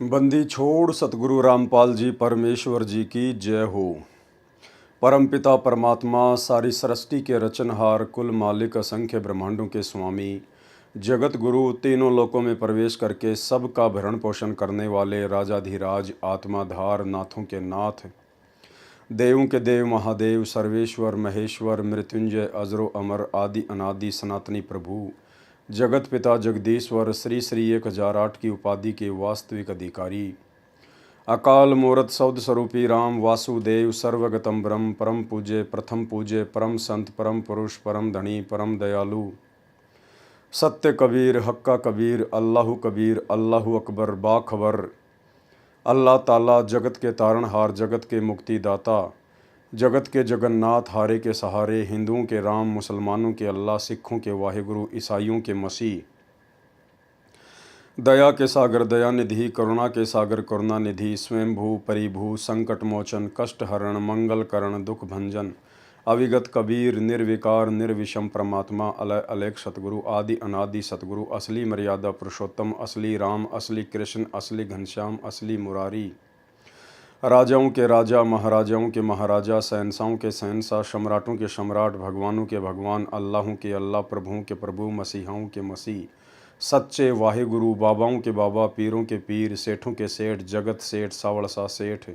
बंदी छोड़ सतगुरु रामपाल जी परमेश्वर जी की जय हो। परमपिता परमात्मा सारी सृष्टि के रचनहार कुल मालिक असंख्य ब्रह्मांडों के स्वामी जगत गुरु तीनों लोकों में प्रवेश करके सबका भरण पोषण करने वाले राजाधिराज आत्माधार नाथों के नाथ देवों के देव महादेव सर्वेश्वर महेश्वर मृत्युंजय अजरो अमर आदि अनादि सनातनी प्रभु जगत पिता जगदीश्वर श्री श्री 1008 की उपाधि के वास्तविक अधिकारी अकाल मूर्त सौद स्वरूपी राम वासुदेव सर्वगतम ब्रह्म परम पूज्य परम संत परम पुरुष परम धनी परम दयालु सत्य कबीर हक्का कबीर अल्लाहु अकबर बाखबर अल्लाह ताला जगत के तारणहार जगत के मुक्तिदाता जगत के जगन्नाथ हारे के सहारे हिंदुओं के राम मुसलमानों के अल्लाह सिखों के वाहिगुरु ईसाइयों के मसीह दया के सागर दयानिधि करुणा के सागर करुणानिधि स्वयंभू परिभू संकट मोचन कष्ट हरण मंगल करण दुख भंजन अविगत कबीर निर्विकार निर्विषम परमात्मा अलय अलेख सतगुरु आदि अनादि सतगुरु असली मर्यादा पुरुषोत्तम असली राम असली कृष्ण असली घनश्याम असली मुरारी राजाओं के राजा महाराजाओं के महाराजा शहंशाहों के शहंशाह सम्राटों के सम्राट भगवानों के भगवान अल्लाहों के अल्लाह प्रभुओं के प्रभु मसीहाओं के मसीह सच्चे वाहिगुरु बाबाओं के बाबा पीरों के पीर सेठों के सेठ जगत सेठ सावड़सा सेठ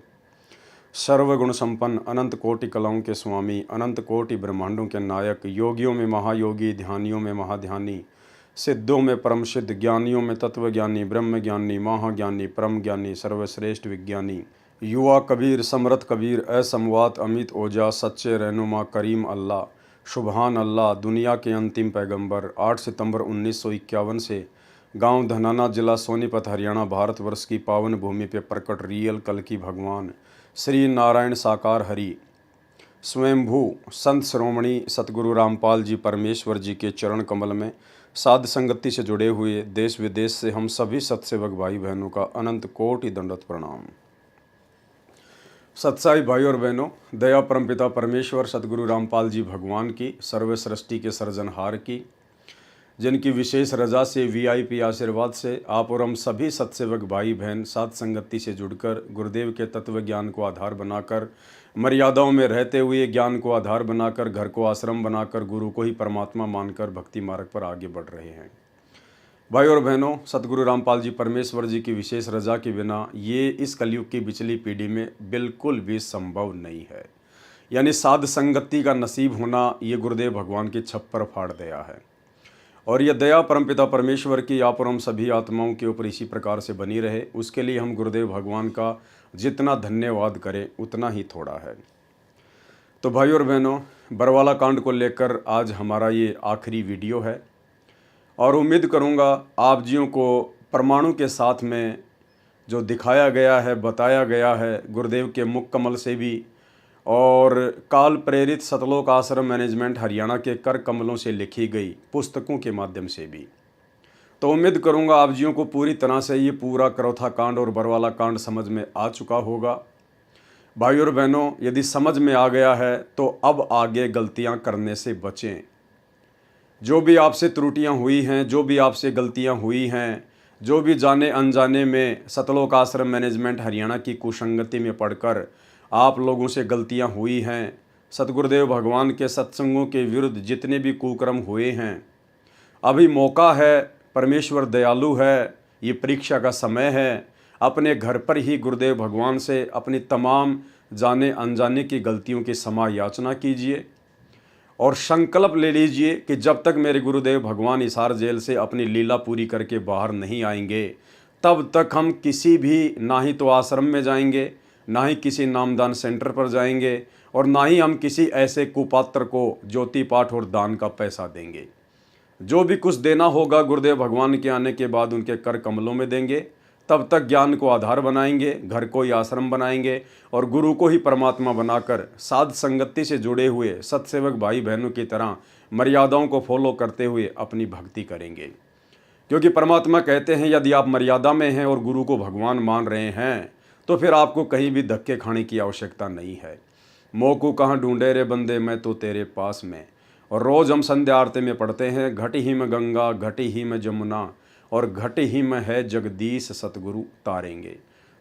सर्वगुण संपन्न अनंत कोटि कलाओं के स्वामी अनंत कोटि ब्रह्मांडों के नायक योगियों में महायोगी ध्यानियों में महाध्यानी सिद्धों में परम सिद्ध ज्ञानियों में तत्वज्ञानी ब्रह्म ज्ञानी महाज्ञानी परम ज्ञानी सर्वश्रेष्ठ विज्ञानी युवा कबीर समरथ कबीर असमवात अमित ओजा सच्चे रहनुमा करीम अल्लाह सुबहान अल्लाह दुनिया के अंतिम पैगंबर 8 सितंबर 1951 से गांव धनाना जिला सोनीपत हरियाणा भारतवर्ष की पावन भूमि पे प्रकट रियल कल की भगवान श्री नारायण साकार हरि स्वयंभू संत श्रोमणी सतगुरु रामपाल जी परमेश्वर जी के चरण कमल में साध संगति से जुड़े हुए देश विदेश से हम सभी सत्सेवक भाई बहनों का अनंत कोटि दंडवत प्रणाम। सत्साई भाई और बहनों, दया परमपिता परमेश्वर सतगुरु रामपाल जी भगवान की सर्व सृष्टि के सर्जनहार की जिनकी विशेष रजा से वीआईपी आशीर्वाद से आप और हम सभी सत्सेवक भाई बहन साध संगति से जुड़कर गुरुदेव के तत्व ज्ञान को आधार बनाकर मर्यादाओं में रहते हुए ज्ञान को आधार बनाकर घर को आश्रम बनाकर गुरु को ही परमात्मा मानकर भक्ति मार्ग पर आगे बढ़ रहे हैं। भाई और बहनों, सतगुरु रामपाल जी परमेश्वर जी की विशेष रजा के बिना ये इस कलयुग की पिछली पीढ़ी में बिल्कुल भी संभव नहीं है। यानी साध संगति का नसीब होना ये गुरुदेव भगवान की छप्पर फाड़ दया है और यह दया परमपिता परमेश्वर की आप और हम सभी आत्माओं के ऊपर इसी प्रकार से बनी रहे, उसके लिए हम गुरुदेव भगवान का जितना धन्यवाद करें उतना ही थोड़ा है। तो भाई और बहनों, बरवाला कांड को लेकर आज हमारा ये आखिरी वीडियो है और उम्मीद करूंगा आप जियों को प्रमाणों के साथ में जो दिखाया गया है बताया गया है गुरुदेव के मुख कमल से भी और काल प्रेरित सतलोक आश्रम मैनेजमेंट हरियाणा के कर कमलों से लिखी गई पुस्तकों के माध्यम से भी, तो उम्मीद करूंगा आप जियों को पूरी तरह से ये पूरा करौथा कांड और बरवाला कांड समझ में आ चुका होगा। भाई और बहनों, यदि समझ में आ गया है तो अब आगे गलतियां करने से बचें। जो भी आपसे त्रुटियां हुई हैं, जो भी आपसे गलतियां हुई हैं, जो भी जाने अनजाने में सतलोक आश्रम मैनेजमेंट हरियाणा की कुसंगति में पढ़कर आप लोगों से गलतियां हुई हैं, सतगुरुदेव भगवान के सत्संगों के विरुद्ध जितने भी कुकर्म हुए हैं, अभी मौका है, परमेश्वर दयालु है, ये परीक्षा का समय है। अपने घर पर ही गुरुदेव भगवान से अपनी तमाम जाने अनजाने की गलतियों की क्षमा याचना कीजिए और संकल्प ले लीजिए कि जब तक मेरे गुरुदेव भगवान हिसार जेल से अपनी लीला पूरी करके बाहर नहीं आएंगे तब तक हम किसी भी ना ही तो आश्रम में जाएंगे, ना ही किसी नामदान सेंटर पर जाएंगे और ना ही हम किसी ऐसे कुपात्र को ज्योति पाठ और दान का पैसा देंगे। जो भी कुछ देना होगा गुरुदेव भगवान के आने के बाद उनके कर कमलों में देंगे। तब तक ज्ञान को आधार बनाएंगे, घर को ही आश्रम बनाएंगे और गुरु को ही परमात्मा बनाकर साध संगति से जुड़े हुए सत्सेवक भाई बहनों की तरह मर्यादाओं को फॉलो करते हुए अपनी भक्ति करेंगे। क्योंकि परमात्मा कहते हैं यदि आप मर्यादा में हैं और गुरु को भगवान मान रहे हैं तो फिर आपको कहीं भी धक्के खाने की आवश्यकता नहीं है। मोकू कहाँ ढूंढे रे बंदे, मैं तो तेरे पास में। और रोज़ हम संध्या आरती में पढ़ते हैं घटी ही में गंगा घटी ही में जमुना और घट ही में है जगदीश सतगुरु तारेंगे।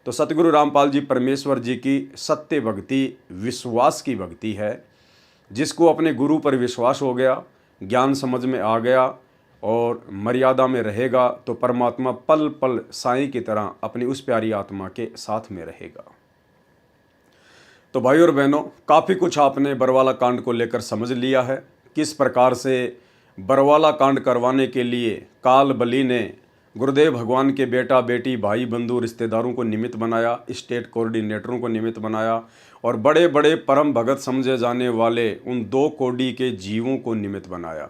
तो सतगुरु रामपाल जी परमेश्वर जी की सत्य भक्ति विश्वास की भक्ति है। जिसको अपने गुरु पर विश्वास हो गया, ज्ञान समझ में आ गया और मर्यादा में रहेगा तो परमात्मा पल पल साईं की तरह अपनी उस प्यारी आत्मा के साथ में रहेगा। तो भाई और बहनों, काफ़ी कुछ आपने बरवाला कांड को लेकर समझ लिया है। किस प्रकार से बरवाला कांड करवाने के लिए काल बली ने गुरुदेव भगवान के बेटा बेटी भाई बंधु रिश्तेदारों को निमित्त बनाया, स्टेट कोऑर्डिनेटरों को निमित्त बनाया और बड़े बड़े परम भगत समझे जाने वाले उन 2 कोड़ी के जीवों को निमित्त बनाया।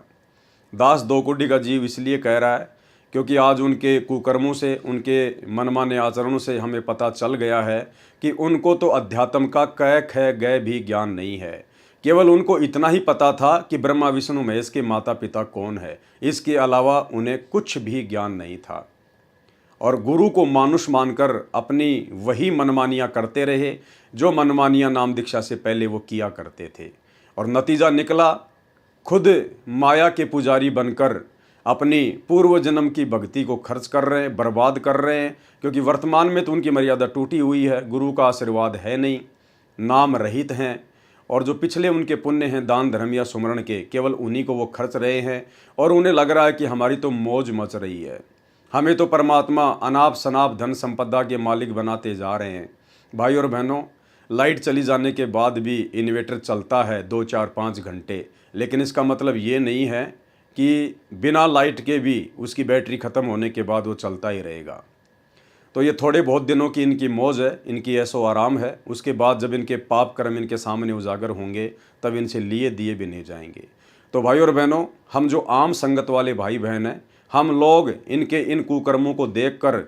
दास 2 कोड़ी का जीव इसलिए कह रहा है क्योंकि आज उनके कुकर्मों से, उनके मनमाने आचरणों से हमें पता चल गया है कि उनको तो अध्यात्म का क ख ग भी ज्ञान नहीं है। केवल उनको इतना ही पता था कि ब्रह्मा विष्णु महेश के माता पिता कौन है, इसके अलावा उन्हें कुछ भी ज्ञान नहीं था। और गुरु को मानुष मानकर अपनी वही मनमानियाँ करते रहे जो मनमानियाँ नाम दीक्षा से पहले वो किया करते थे। और नतीजा निकला, खुद माया के पुजारी बनकर अपनी पूर्व जन्म की भक्ति को खर्च कर रहे हैं, बर्बाद कर रहे हैं। क्योंकि वर्तमान में तो उनकी मर्यादा टूटी हुई है, गुरु का आशीर्वाद है नहीं, नाम रहित हैं और जो पिछले उनके पुण्य हैं दान धर्म या सुमरण के, केवल उन्हीं को वो खर्च रहे हैं और उन्हें लग रहा है कि हमारी तो मौज मच रही है, हमें तो परमात्मा अनाप शनाप धन संपदा के मालिक बनाते जा रहे हैं। भाई और बहनों, लाइट चली जाने के बाद भी इन्वर्टर चलता है 2, 4, 5 घंटे, लेकिन इसका मतलब ये नहीं है कि बिना लाइट के भी उसकी बैटरी ख़त्म होने के बाद वो चलता ही रहेगा। तो ये थोड़े बहुत दिनों की इनकी मौज है, इनकी ऐसो आराम है। उसके बाद जब इनके पाप कर्म इनके सामने उजागर होंगे तब इनसे लिए दिए भी नहीं जाएंगे। तो भाई और बहनों, हम जो आम संगत वाले भाई बहन हैं, हम लोग इनके इन कुकर्मों को देखकर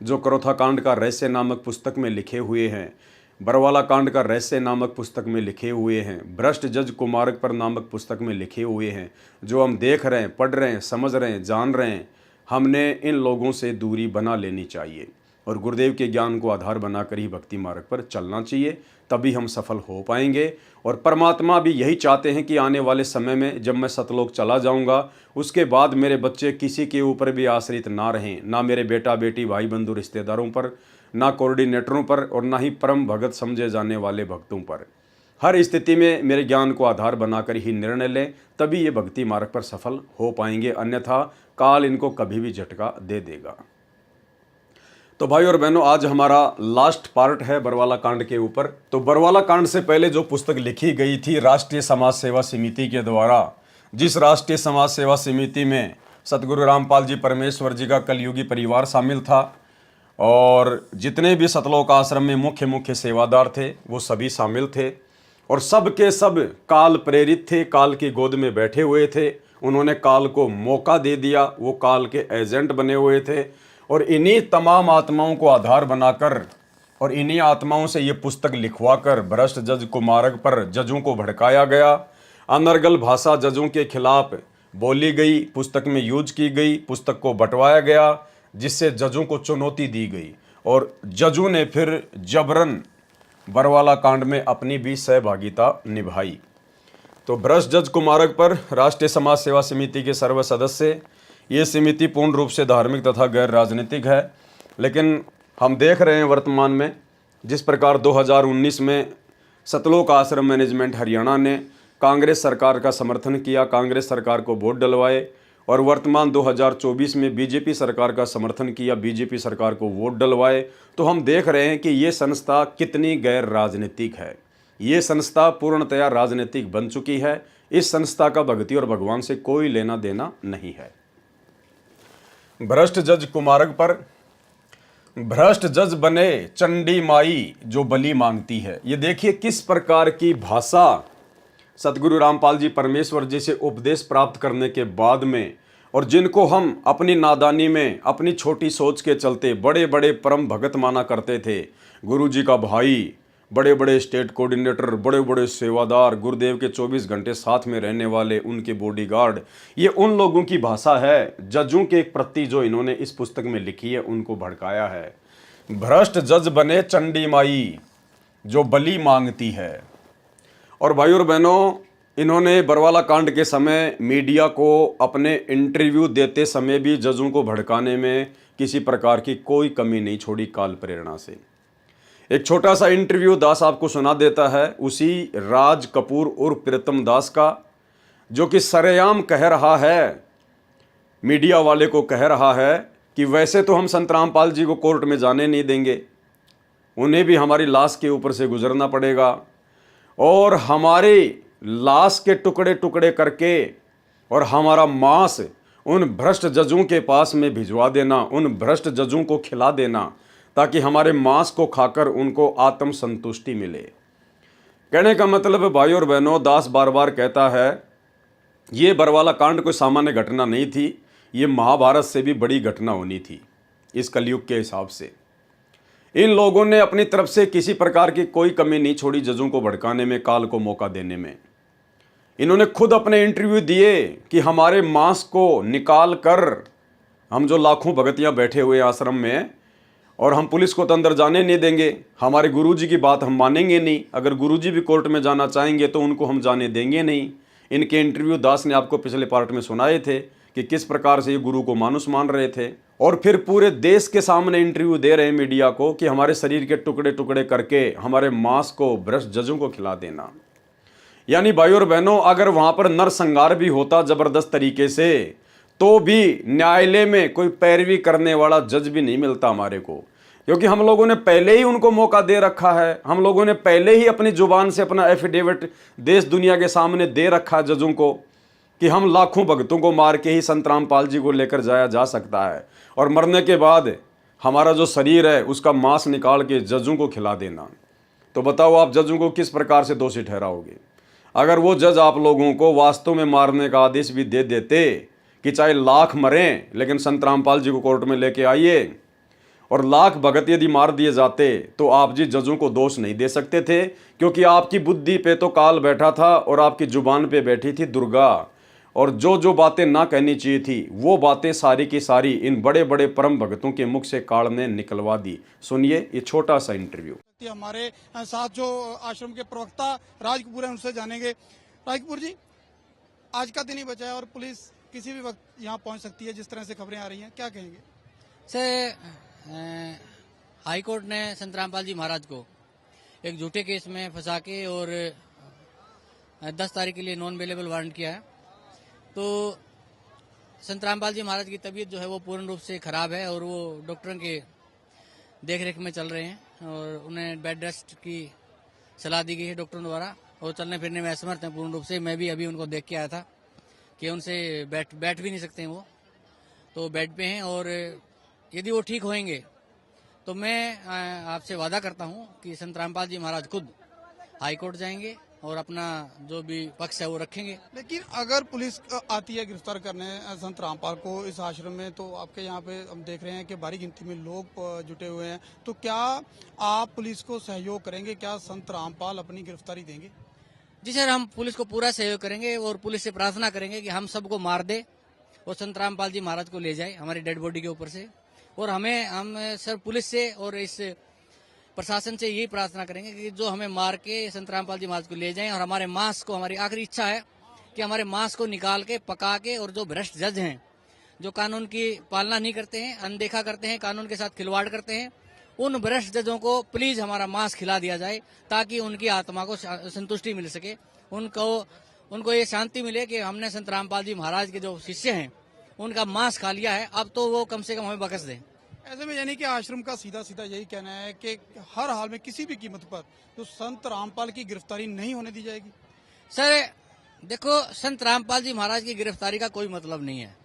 जो करोथा कांड का रहस्य नामक पुस्तक में लिखे हुए हैं, बरवाला कांड का रहस्य नामक पुस्तक में लिखे हुए हैं, भ्रष्ट जज कुमारक पर नामक पुस्तक में लिखे हुए हैं, जो हम देख रहे हैं, पढ़ रहे हैं, समझ रहे हैं, जान रहे हैं, हमने इन लोगों से दूरी बना लेनी चाहिए और गुरुदेव के ज्ञान को आधार बनाकर ही भक्ति मार्ग पर चलना चाहिए। तभी हम सफल हो पाएंगे। और परमात्मा भी यही चाहते हैं कि आने वाले समय में जब मैं सतलोक चला जाऊंगा, उसके बाद मेरे बच्चे किसी के ऊपर भी आश्रित ना रहें, ना मेरे बेटा बेटी भाई बंधु रिश्तेदारों पर, ना कोऑर्डिनेटरों पर और ना ही परम भगत समझे जाने वाले भक्तों पर। हर स्थिति में मेरे ज्ञान को आधार बनाकर ही निर्णय लें, तभी ये भक्ति मार्ग पर सफल हो पाएंगे, अन्यथा काल इनको कभी भी झटका दे देगा। तो भाई और बहनों, आज हमारा लास्ट पार्ट है बरवाला कांड के ऊपर। तो बरवाला कांड से पहले जो पुस्तक लिखी गई थी राष्ट्रीय समाज सेवा समिति के द्वारा, जिस राष्ट्रीय समाज सेवा समिति में सतगुरु रामपाल जी परमेश्वर जी का कलयुगी परिवार शामिल था और जितने भी सतलोक आश्रम में मुख्य मुख्य सेवादार थे वो सभी शामिल थे और सब के सब काल प्रेरित थे, काल की गोद में बैठे हुए थे। उन्होंने काल को मौका दे दिया, वो काल के एजेंट बने हुए थे और इन्हीं तमाम आत्माओं को आधार बनाकर और इन्हीं आत्माओं से ये पुस्तक लिखवाकर भ्रष्ट जज कुमारक पर जजों को भड़काया गया। अनर्गल भाषा जजों के खिलाफ बोली गई, पुस्तक में यूज की गई, पुस्तक को बंटवाया गया, जिससे जजों को चुनौती दी गई और जजों ने फिर जबरन बरवाला कांड में अपनी भी सहभागिता निभाई। तो भ्रष्ट जज कुमारक पर राष्ट्रीय समाज सेवा समिति के सर्व सदस्य, ये समिति पूर्ण रूप से धार्मिक तथा गैर राजनीतिक है। लेकिन हम देख रहे हैं वर्तमान में जिस प्रकार 2019 में सतलोक आश्रम मैनेजमेंट हरियाणा ने कांग्रेस सरकार का समर्थन किया, कांग्रेस सरकार को वोट डलवाए और वर्तमान 2024 में बीजेपी सरकार का समर्थन किया, बीजेपी सरकार को वोट डलवाए। तो हम देख रहे हैं कि ये संस्था कितनी गैर राजनीतिक है। ये संस्था पूर्णतया राजनीतिक बन चुकी है। इस संस्था का भक्ति और भगवान से कोई लेना देना नहीं है। भ्रष्ट जज कुमारक पर भ्रष्ट जज बने चंडी माई जो बलि मांगती है। ये देखिए किस प्रकार की भाषा सतगुरु रामपाल जी परमेश्वर जी से उपदेश प्राप्त करने के बाद में, और जिनको हम अपनी नादानी में अपनी छोटी सोच के चलते बड़े बड़े परम भगत माना करते थे, गुरु जी का भाई, बड़े बड़े स्टेट कोऑर्डिनेटर, बड़े बड़े सेवादार, गुरुदेव के 24 घंटे साथ में रहने वाले उनके बॉडीगार्ड, ये उन लोगों की भाषा है जजों के प्रति जो इन्होंने इस पुस्तक में लिखी है, उनको भड़काया है। भ्रष्ट जज बने चंडी माई जो बलि मांगती है। और भाई और बहनों, इन्होंने बरवाला कांड के समय मीडिया को अपने इंटरव्यू देते समय भी जजों को भड़काने में किसी प्रकार की कोई कमी नहीं छोड़ी काल प्रेरणा से। एक छोटा सा इंटरव्यू दास आपको सुना देता है उसी राज कपूर उर्फ प्रीतम दास का, जो कि सरेआम कह रहा है, मीडिया वाले को कह रहा है कि वैसे तो हम संत रामपाल जी को कोर्ट में जाने नहीं देंगे, उन्हें भी हमारी लाश के ऊपर से गुजरना पड़ेगा और हमारी लाश के टुकड़े टुकड़े करके और हमारा मांस उन भ्रष्ट जजों के पास में भिजवा देना, उन भ्रष्ट जजों को खिला देना, ताकि हमारे मांस को खाकर उनको आत्म संतुष्टि मिले। कहने का मतलब भाई और बहनों, दास बार बार कहता है ये बरवाला कांड कोई सामान्य घटना नहीं थी, ये महाभारत से भी बड़ी घटना होनी थी इस कलयुग के हिसाब से। इन लोगों ने अपनी तरफ से किसी प्रकार की कोई कमी नहीं छोड़ी जजों को भड़काने में, काल को मौका देने में। इन्होंने खुद अपने इंटरव्यू दिए कि हमारे मांस को निकाल कर हम जो लाखों भगतियां बैठे हुए आश्रम में, और हम पुलिस को तो अंदर जाने नहीं देंगे, हमारे गुरुजी की बात हम मानेंगे नहीं, अगर गुरुजी भी कोर्ट में जाना चाहेंगे तो उनको हम जाने देंगे नहीं। इनके इंटरव्यू दास ने आपको पिछले पार्ट में सुनाए थे कि किस प्रकार से ये गुरु को मानुस मान रहे थे, और फिर पूरे देश के सामने इंटरव्यू दे रहे हैं मीडिया को कि हमारे शरीर के टुकड़े टुकड़े करके हमारे मांस को भ्रष्ट जजों को खिला देना। यानी भाई और बहनों, अगर वहां पर नरसंहार भी होता जबरदस्त तरीके से, तो भी न्यायालय में कोई पैरवी करने वाला जज भी नहीं मिलता हमारे को, क्योंकि हम लोगों ने पहले ही उनको मौका दे रखा है। हम लोगों ने पहले ही अपनी जुबान से अपना एफिडेविट देश दुनिया के सामने दे रखा है जजों को कि हम लाखों भक्तों को मार के ही संत रामपाल जी को लेकर जाया जा सकता है, और मरने के बाद हमारा जो शरीर है उसका मांस निकाल के जजों को खिला देना। तो बताओ आप जजों को किस प्रकार से दोषी ठहराओगे? अगर वो जज आप लोगों को वास्तव में मारने का आदेश भी दे देते कि चाहे लाख मरें लेकिन संत रामपाल जी को कोर्ट में लेके आइए, और लाख भगत यदि मार दिए जाते, तो आप जी जजों को दोष नहीं दे सकते थे, क्योंकि आपकी बुद्धि पे तो काल बैठा था और आपकी जुबान पे बैठी थी दुर्गा, और जो जो बातें ना कहनी चाहिए थी वो बातें सारी की सारी इन बड़े बड़े परम भक्तों के मुख से काल ने निकलवा दी। सुनिए ये छोटा सा इंटरव्यू। हमारे साथ जो आश्रम के प्रवक्ता राज कपूर हैं उनसे जानेंगे। राज कपूर जी, आज का दिन ही बचा है और पुलिस किसी भी वक्त यहाँ पहुँच सकती है, जिस तरह से खबरें आ रही हैं, क्या कहेंगे? सर, हाई कोर्ट ने संत रामपाल जी महाराज को एक झूठे केस में फंसा के और 10 तारीख के लिए नॉन अवेलेबल वारंट किया है। तो संत रामपाल जी महाराज की तबीयत जो है वो पूर्ण रूप से खराब है और वो डॉक्टरों के देखरेख में चल रहे हैं, और उन्हें बेड रेस्ट की सलाह दी गई है डॉक्टरों द्वारा, और चलने फिरने में असमर्थ हैं पूर्ण रूप से। मैं भी अभी उनको देख के आया था कि उनसे बैठ भी नहीं सकते हैं, वो तो बेड पे हैं। और यदि वो ठीक होंगे तो मैं आपसे वादा करता हूं कि संत रामपाल जी महाराज खुद हाई कोर्ट जाएंगे और अपना जो भी पक्ष है वो रखेंगे। लेकिन अगर पुलिस आती है गिरफ्तार करने संत रामपाल को इस आश्रम में, तो आपके यहाँ पे हम देख रहे हैं कि भारी गिनती में लोग जुटे हुए हैं, तो क्या आप पुलिस को सहयोग करेंगे? क्या संत रामपाल अपनी गिरफ्तारी देंगे? जी सर, हम पुलिस को पूरा सहयोग करेंगे और पुलिस से प्रार्थना करेंगे कि हम सबको मार दे और संत रामपाल जी महाराज को ले जाए हमारी डेड बॉडी के ऊपर से। और हम सर पुलिस से और इस प्रशासन से यही प्रार्थना करेंगे कि जो हमें मार के संत रामपाल जी महाराज को ले जाएं, और हमारे मांस को, हमारी आखिरी इच्छा है कि हमारे मांस को निकाल के पका के, और जो भ्रष्ट जज हैं जो कानून की पालना नहीं करते हैं, अनदेखा करते हैं, कानून के साथ खिलवाड़ करते हैं, उन भ्रष्ट जजों को प्लीज हमारा मांस खिला दिया जाए, ताकि उनकी आत्मा को संतुष्टि मिल सके, उनको ये शांति मिले कि हमने संत रामपाल जी महाराज के जो शिष्य हैं उनका मांस खा लिया है, अब तो वो कम से कम हमें बख्श दें। ऐसे में यानी कि आश्रम का सीधा सीधा यही कहना है कि हर हाल में किसी भी कीमत पर जो संत रामपाल की गिरफ्तारी नहीं होने दी जाएगी। सर देखो, संत रामपाल जी महाराज की गिरफ्तारी का कोई मतलब नहीं है।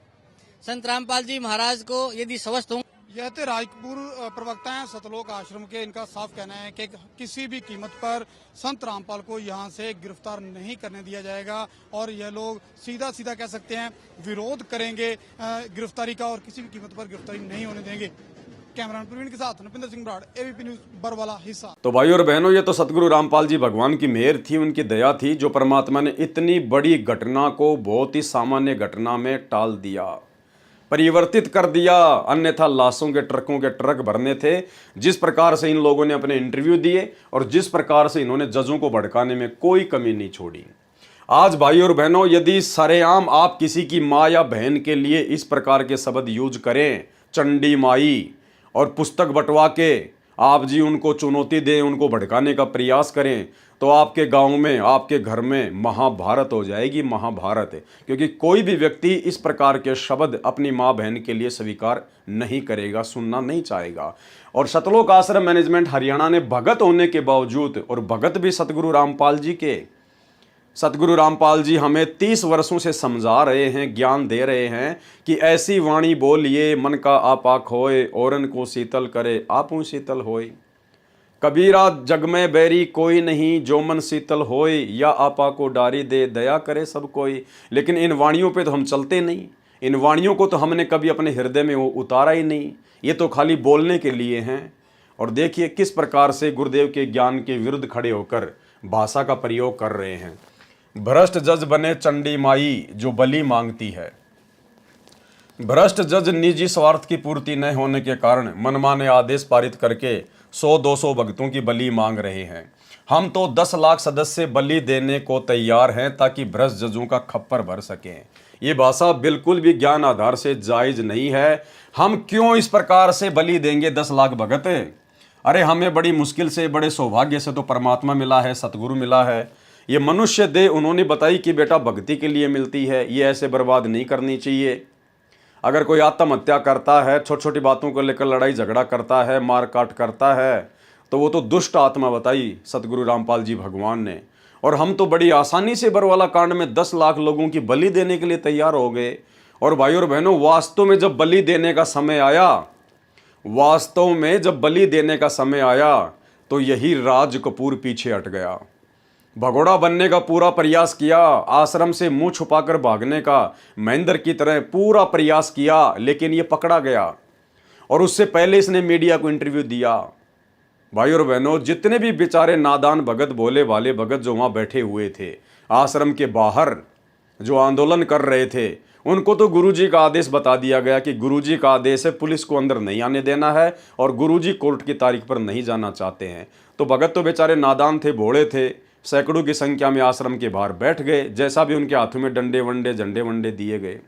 संत रामपाल जी महाराज को यदि स्वस्थ हों। यह थे राज कपूर, प्रवक्ता हैं सतलोक आश्रम के। इनका साफ कहना है कि किसी भी कीमत पर संत रामपाल को यहां से गिरफ्तार नहीं करने दिया जाएगा, और यह लोग सीधा सीधा कह सकते हैं विरोध करेंगे गिरफ्तारी का, और किसी भी कीमत पर गिरफ्तारी नहीं होने देंगे। कैमरामैन प्रवीण के साथ नपिंदर सिंह ब्राड़, एबीपी न्यूज, बरवाला हिस्सा। तो भाई और बहनों, ये तो सतगुरु रामपाल जी भगवान की मेहर थी, उनकी दया थी, जो परमात्मा ने इतनी बड़ी घटना को बहुत ही सामान्य घटना में टाल दिया, परिवर्तित कर दिया। अन्यथा लाशों के ट्रक भरने थे। जिस प्रकार से इन लोगों ने अपने इंटरव्यू दिए और जिस प्रकार से इन्होंने जजों को भड़काने में कोई कमी नहीं छोड़ी। आज भाई और बहनों, यदि सरेआम आप किसी की माँ या बहन के लिए इस प्रकार के शब्द यूज करें, चंडी माई, और पुस्तक बंटवा के आप जी उनको चुनौती दें, उनको भड़काने का प्रयास करें, तो आपके गांव में, आपके घर में महाभारत हो जाएगी, महाभारत। क्योंकि कोई भी व्यक्ति इस प्रकार के शब्द अपनी माँ बहन के लिए स्वीकार नहीं करेगा, सुनना नहीं चाहेगा। और सतलोक आश्रम मैनेजमेंट हरियाणा ने भगत होने के बावजूद, और भगत भी सतगुरु रामपाल जी के, सतगुरु रामपाल जी हमें 30 वर्षों से समझा रहे हैं, ज्ञान दे रहे हैं कि ऐसी वाणी बोलिए मन का आपा खोए, औरन को शीतल करे आपू शीतल होए। कबीरा जग में बैरी कोई नहीं, जो मन शीतल होए, या आपा को डारी दे दया करे सब कोई। लेकिन इन वाणियों पे तो हम चलते नहीं, इन वाणियों को तो हमने कभी अपने हृदय में उतारा ही नहीं, ये तो खाली बोलने के लिए हैं। और देखिए किस प्रकार से गुरुदेव के ज्ञान के विरुद्ध खड़े होकर भाषा का प्रयोग कर रहे हैं। भ्रष्ट जज बने चंडी माई जो बलि मांगती है। भ्रष्ट जज निजी स्वार्थ की पूर्ति न होने के कारण मनमाने आदेश पारित करके 100-200 भक्तों की बलि मांग रहे हैं। हम तो 10 लाख सदस्य बलि देने को तैयार हैं ताकि भ्रष्ट जजों का खप्पर भर सकें। ये भाषा बिल्कुल भी ज्ञान आधार से जायज नहीं है। हम क्यों इस प्रकार से बलि देंगे 10 लाख भगत? अरे हमें बड़ी मुश्किल से, बड़े सौभाग्य से तो परमात्मा मिला है, सतगुरु मिला है। ये मनुष्य देह उन्होंने बताई कि बेटा भक्ति के लिए मिलती है, ये ऐसे बर्बाद नहीं करनी चाहिए। अगर कोई आत्महत्या करता है, छोटी छोटी बातों को लेकर लड़ाई झगड़ा करता है, मार काट करता है, तो वो तो दुष्ट आत्मा बताई सतगुरु रामपाल जी भगवान ने। और हम तो बड़ी आसानी से बरवाला कांड में 10 लाख लोगों की बलि देने के लिए तैयार हो गए। और भाई और बहनों, वास्तव में जब बलि देने का समय आया, वास्तव में जब बलि देने का समय आया, तो यही राज कपूर पीछे हट गया। भगोड़ा बनने का पूरा प्रयास किया, आश्रम से मुंह छुपाकर भागने का महेंद्र की तरह पूरा प्रयास किया, लेकिन ये पकड़ा गया। और उससे पहले इसने मीडिया को इंटरव्यू दिया। भाई और बहनों, जितने भी बेचारे नादान भगत, भोले वाले भगत जो वहाँ बैठे हुए थे, आश्रम के बाहर जो आंदोलन कर रहे थे, उनको तो गुरुजी का आदेश बता दिया गया कि गुरुजी का आदेश है, पुलिस को अंदर नहीं आने देना है, और गुरुजी कोर्ट की तारीख पर नहीं जाना चाहते हैं। तो भगत तो बेचारे नादान थे, भोले थे, सैकड़ों की संख्या में आश्रम के बाहर बैठ गए। जैसा भी उनके हाथों में डंडे वंडे, झंडे वंडे दिए गए।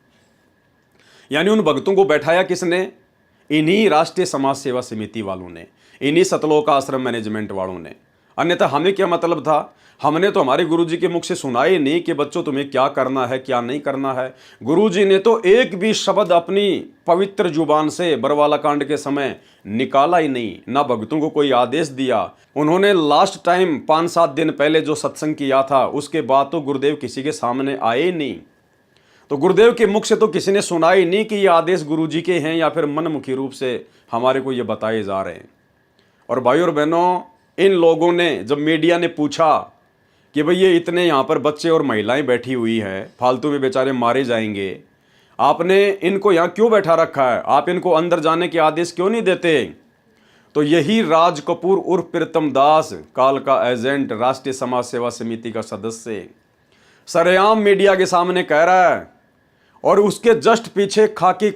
यानी उन भक्तों को बैठाया किसने? इन्हीं राष्ट्रीय समाज सेवा समिति वालों ने, इन्हीं सतलोक आश्रम मैनेजमेंट वालों ने। अन्यथा हमें क्या मतलब था? हमने तो हमारे गुरुजी के मुख से सुना ही नहीं कि बच्चों तुम्हें क्या करना है, क्या नहीं करना है। गुरुजी ने तो एक भी शब्द अपनी पवित्र जुबान से बरवाला कांड के समय निकाला ही नहीं, ना भक्तों को कोई आदेश दिया। उन्होंने लास्ट टाइम 5-7 दिन पहले जो सत्संग किया था, उसके बाद तो गुरुदेव किसी के सामने आए ही नहीं। तो गुरुदेव के मुख से तो किसी ने सुना ही नहीं कि ये आदेश गुरुजी के हैं या फिर मनमुखी रूप से हमारे को ये बताए जा रहे हैं। और भाई और बहनों, इन लोगों ने, जब मीडिया ने पूछा कि भाई ये इतने यहाँ पर बच्चे और महिलाएं बैठी हुई है, फालतू में बेचारे मारे जाएंगे, आपने इनको यहाँ क्यों बैठा रखा है, आप इनको अंदर जाने के आदेश क्यों नहीं देते? तो यही राज कपूर उर्फ प्रीतम दास, काल का एजेंट, राष्ट्रीय समाज सेवा समिति का सदस्य, सरेआम मीडिया के सामने कह रहा है। और उसके जस्ट पीछे खाकी